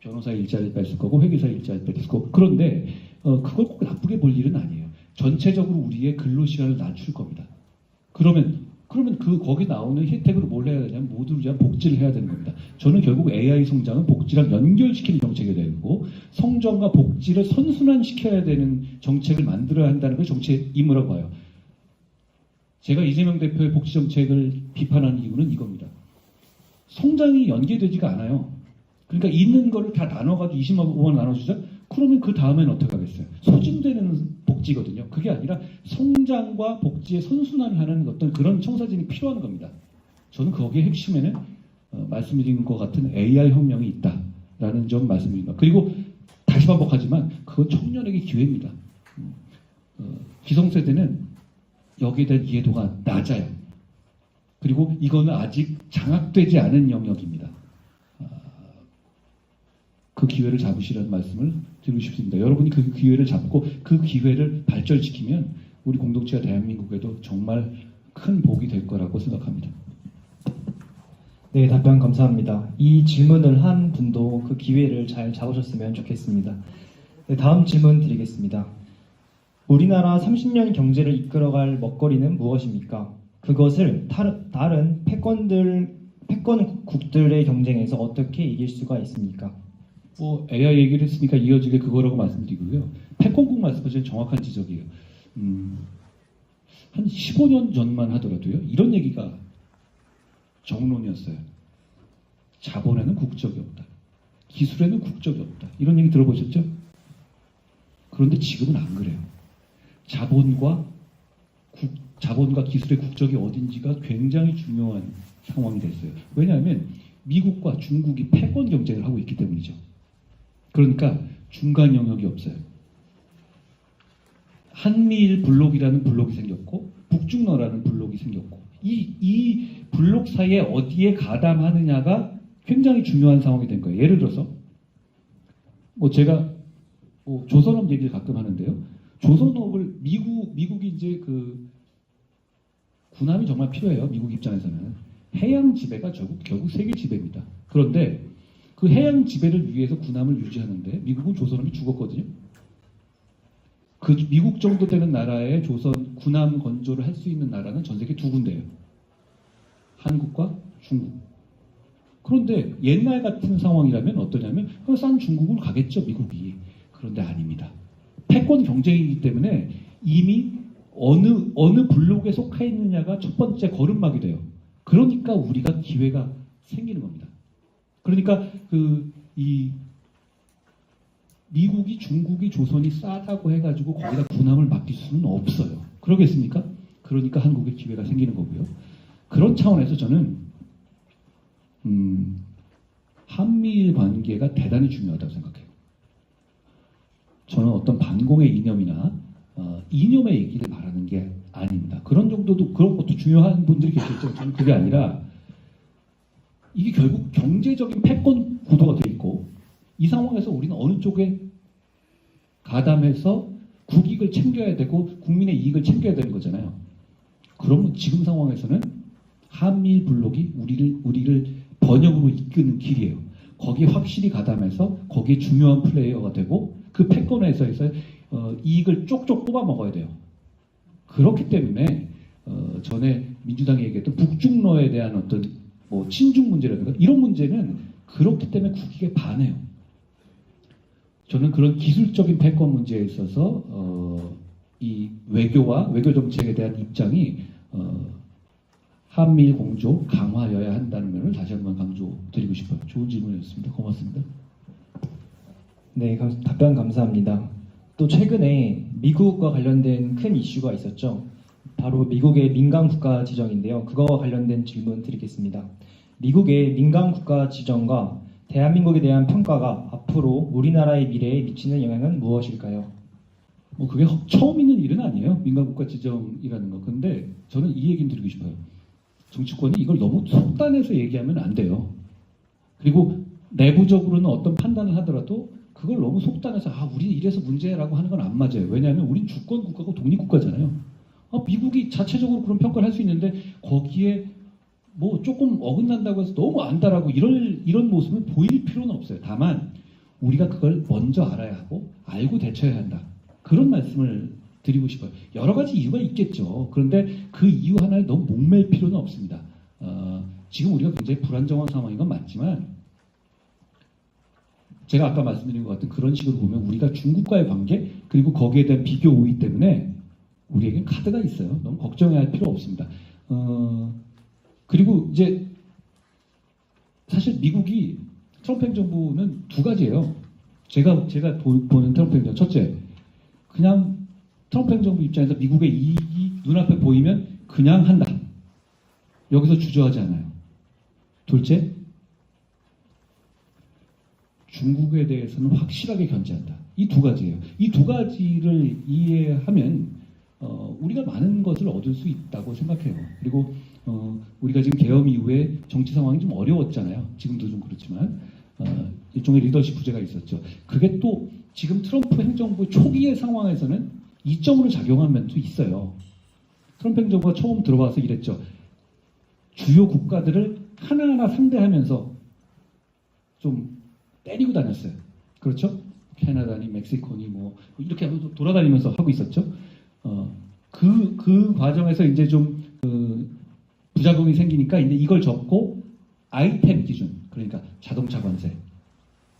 변호사 일자리를 뺏을 거고 회계사 일자리를 뺏을 거고 그런데 그걸 꼭 나쁘게 볼 일은 아니에요. 전체적으로 우리의 근로시간을 낮출 겁니다. 그러면 거기 나오는 혜택으로 뭘 해야 되냐면 모두를 위한 복지를 해야 되는 겁니다. 저는 결국 AI 성장은 복지랑 연결시키는 정책이 되고 성장과 복지를 선순환시켜야 되는 정책을 만들어야 한다는 게 정치의 임무라고 봐요. 제가 이재명 대표의 복지 정책을 비판하는 이유는 이겁니다. 성장이 연계되지가 않아요. 그러니까 있는 거를 다 나눠가지고 20만 원 나눠주자? 그러면 그 다음엔 어떻게 하겠어요? 소진되는 복지거든요. 그게 아니라 성장과 복지의 선순환을 하는 어떤 그런 청사진이 필요한 겁니다. 저는 거기에 핵심에는 말씀드린 것 같은 AI 혁명이 있다라는 점 말씀드립니다. 그리고 다시 반복하지만 그건 청년에게 기회입니다. 기성세대는 여기에 대한 이해도가 낮아요. 그리고 이거는 아직 장악되지 않은 영역입니다. 그 기회를 잡으시라는 말씀을 드리고 싶습니다. 여러분이 그 기회를 잡고 그 기회를 발전시키면 우리 공동체와 대한민국에도 정말 큰 복이 될 거라고 생각합니다. 네, 답변 감사합니다. 이 질문을 한 분도 그 기회를 잘 잡으셨으면 좋겠습니다. 네, 다음 질문 드리겠습니다. 우리나라 30년 경제를 이끌어갈 먹거리는 무엇입니까? 그것을 다른 패권국들의 경쟁에서 어떻게 이길 수가 있습니까? AI 얘기를 했으니까 이어지게 그거라고 말씀드리고요. 패권국 말씀하신 정확한 지적이에요. 한 15년 전만 하더라도요. 이런 얘기가 정론이었어요. 자본에는 국적이 없다. 기술에는 국적이 없다. 이런 얘기 들어보셨죠? 그런데 지금은 안 그래요. 자본과 기술의 국적이 어딘지가 굉장히 중요한 상황이 됐어요. 왜냐하면 미국과 중국이 패권 경쟁을 하고 있기 때문이죠. 그러니까 중간 영역이 없어요. 한미일 블록이라는 블록이 생겼고 북중러라는 블록이 생겼고 이 블록 사이에 어디에 가담하느냐가 굉장히 중요한 상황이 된 거예요. 예를 들어서 제가 조선업 얘기를 가끔 하는데요. 조선업을 미국이 이제 그 군함이 정말 필요해요. 미국 입장에서는 해양 지배가 결국 세계 지배입니다. 그런데 그 해양 지배를 위해서 군함을 유지하는데 미국은 조선업이 죽었거든요. 그 미국 정도 되는 나라의 조선 군함 건조를 할 수 있는 나라는 전 세계 두 군데예요. 한국과 중국. 그런데 옛날 같은 상황이라면 어떠냐면 싼 중국을 가겠죠, 미국이. 그런데 아닙니다. 패권 경쟁이기 때문에 이미 어느 블록에 속해 있느냐가 첫 번째 걸음막이 돼요. 그러니까 우리가 기회가 생기는 겁니다. 그러니까 이 미국이 중국이 조선이 싸다고 해가지고 거기다 군함을 맡길 수는 없어요. 그러겠습니까? 그러니까 한국에 기회가 생기는 거고요. 그런 차원에서 저는 한미일 관계가 대단히 중요하다고 생각해요. 저는 어떤 반공의 이념이나 이념의 얘기를 말하는 게 아닙니다. 그런 것도 중요한 분들이 계시죠. 저는 그게 아니라 이게 결국 경제적인 패권 구도가 돼 있고 이 상황에서 우리는 어느 쪽에 가담해서 국익을 챙겨야 되고 국민의 이익을 챙겨야 되는 거잖아요. 그러면 지금 상황에서는 한미일 블록이 우리를 번영으로 이끄는 길이에요. 거기에 확실히 가담해서 거기에 중요한 플레이어가 되고 그 패권에서 이익을 쪽쪽 뽑아 먹어야 돼요. 그렇기 때문에 전에 민주당이 얘기했던 북중러에 대한 어떤 친중 문제라든가 이런 문제는 그렇기 때문에 국익에 반해요. 저는 그런 기술적인 패권 문제에 있어서 이 외교와 외교 정책에 대한 입장이 한미일 공조 강화여야 한다는 면을 다시 한번 강조드리고 싶어요. 좋은 질문이었습니다. 고맙습니다. 네, 답변 감사합니다. 또 최근에 미국과 관련된 큰 이슈가 있었죠. 바로 미국의 민간 국가 지정인데요. 그거와 관련된 질문 드리겠습니다. 미국의 민간 국가 지정과 대한민국에 대한 평가가 앞으로 우리나라의 미래에 미치는 영향은 무엇일까요? 뭐 그게 처음 있는 일은 아니에요. 민간국가 지정이라는 거. 근데 저는 이 얘기는 드리고 싶어요. 정치권이 이걸 너무 속단해서 얘기하면 안 돼요. 그리고 내부적으로는 어떤 판단을 하더라도 그걸 너무 속단해서 우리 이래서 문제라고 하는 건 안 맞아요. 왜냐하면 우린 주권 국가고 독립 국가잖아요. 미국이 자체적으로 그런 평가를 할 수 있는데 거기에 뭐 조금 어긋난다고 해서 너무 안다라고 이런 모습은 보일 필요는 없어요. 다만 우리가 그걸 먼저 알아야 하고 알고 대처해야 한다. 그런 말씀을 드리고 싶어요. 여러 가지 이유가 있겠죠. 그런데 그 이유 하나에 너무 목맬 필요는 없습니다. 지금 우리가 굉장히 불안정한 상황인 건 맞지만 제가 아까 말씀드린 것 같은 그런 식으로 보면 우리가 중국과의 관계 그리고 거기에 대한 비교 우위 때문에 우리에겐 카드가 있어요. 너무 걱정해야 할 필요 없습니다. 그리고 이제 사실 미국이 트럼프 행정부는 두 가지예요. 제가 보는 트럼프 행정 첫째, 그냥 트럼프 행정부 입장에서 미국의 이익이 눈앞에 보이면 그냥 한다. 여기서 주저하지 않아요. 둘째, 중국에 대해서는 확실하게 견제한다. 이 두 가지예요. 이 두 가지를 이해하면 우리가 많은 것을 얻을 수 있다고 생각해요. 그리고 우리가 지금 계엄 이후에 정치 상황이 좀 어려웠잖아요. 지금도 좀 그렇지만 일종의 리더십 부재가 있었죠. 그게 또 지금 트럼프 행정부 초기의 상황에서는 이점으로 작용한 면도 있어요. 트럼프 행정부가 처음 들어와서 이랬죠. 주요 국가들을 하나하나 상대하면서 좀 때리고 다녔어요. 그렇죠? 캐나다니 멕시코니 뭐 이렇게 돌아다니면서 하고 있었죠. 그 과정에서 이제 좀 부작용이 생기니까 이제 이걸 접고 아이템 기준, 그러니까 자동차 관세,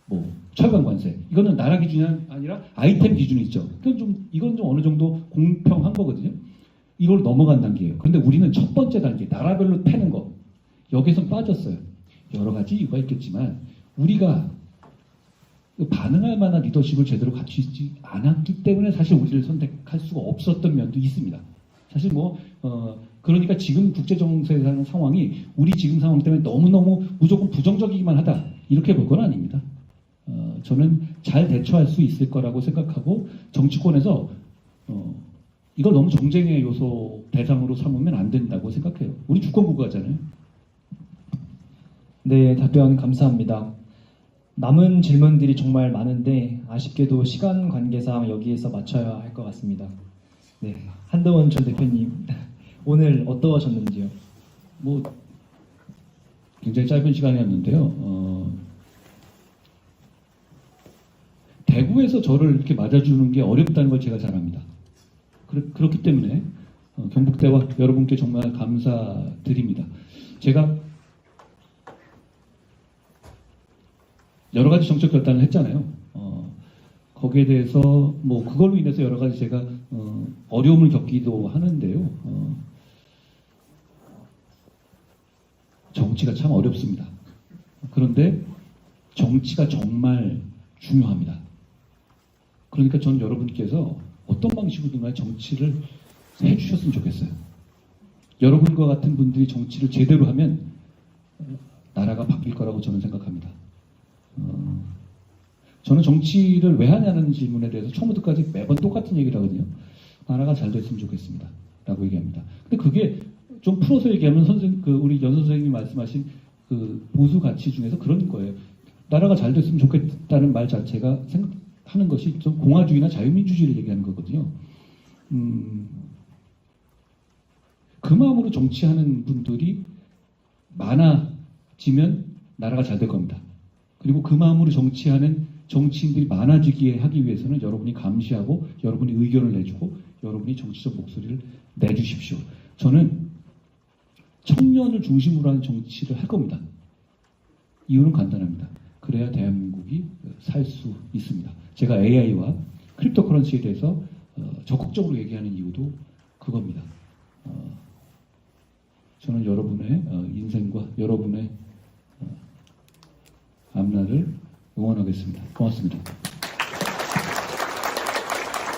뭐 철강 관세, 이거는 나라 기준이 아니라 아이템 기준이 있죠. 이건 좀 어느 정도 공평한 거거든요. 이걸 넘어간 단계예요. 그런데 우리는 첫 번째 단계, 나라별로 패는 거, 여기서 빠졌어요. 여러 가지 이유가 있겠지만 우리가 반응할 만한 리더십을 제대로 갖추지 않았기 때문에 사실 우리를 선택할 수가 없었던 면도 있습니다. 사실 그러니까 지금 국제정세라는 상황이 우리 지금 상황 때문에 너무너무 무조건 부정적이기만 하다. 이렇게 볼 건 아닙니다. 저는 잘 대처할 수 있을 거라고 생각하고 정치권에서 이걸 너무 정쟁의 요소 대상으로 삼으면 안 된다고 생각해요. 우리 주권국가잖아요. 네, 답변 감사합니다. 남은 질문들이 정말 많은데 아쉽게도 시간 관계상 여기에서 마쳐야 할 것 같습니다. 네, 한동훈 전 대표님 오늘 어떠셨는지요? 뭐 굉장히 짧은 시간이었는데요. 대구에서 저를 이렇게 맞아주는 게 어렵다는 걸 제가 잘 압니다. 그렇기 때문에 경북대와 여러분께 정말 감사드립니다. 제가 여러 가지 정책 결단을 했잖아요. 거기에 대해서 뭐 그걸로 인해서 여러 가지 제가 어려움을 겪기도 하는데요. 정치가 참 어렵습니다. 그런데 정치가 정말 중요합니다. 그러니까 저는 여러분께서 어떤 방식으로든 간에 정치를 해주셨으면 좋겠어요. 여러분과 같은 분들이 정치를 제대로 하면 나라가 바뀔 거라고 저는 생각합니다. 저는 정치를 왜 하냐는 질문에 대해서 처음부터까지 매번 똑같은 얘기를 하거든요. 나라가 잘 됐으면 좋겠습니다. 라고 얘기합니다. 근데 그게 좀 풀어서 얘기하면 우리 연 선생님이 말씀하신 그 보수 가치 중에서 그런 거예요. 나라가 잘 됐으면 좋겠다는 말 자체가 생각하는 것이 좀 공화주의나 자유민주주의를 얘기하는 거거든요. 그 마음으로 정치하는 분들이 많아지면 나라가 잘 될 겁니다. 그리고 그 마음으로 정치하는 정치인들이 많아지게 하기 위해서는 여러분이 감시하고 여러분이 의견을 내주고 여러분이 정치적 목소리를 내주십시오. 저는 청년을 중심으로 하는 정치를 할 겁니다. 이유는 간단합니다. 그래야 대한민국이 살 수 있습니다. 제가 AI와 크립토커런시에 대해서 적극적으로 얘기하는 이유도 그겁니다. 저는 여러분의 인생과 여러분의 하겠습니다. 고맙습니다.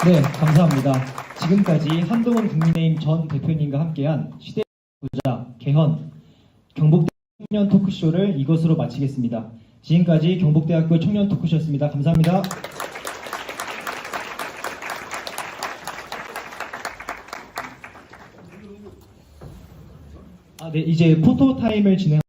네, 감사합니다. 지금까지 한동훈 국민의힘 전 대표님과 함께한 시대 보자 개헌 경북대 청년 토크쇼를 이것으로 마치겠습니다. 지금까지 경북대학교 청년 토크쇼였습니다. 감사합니다. 네, 이제 포토 타임을 진행.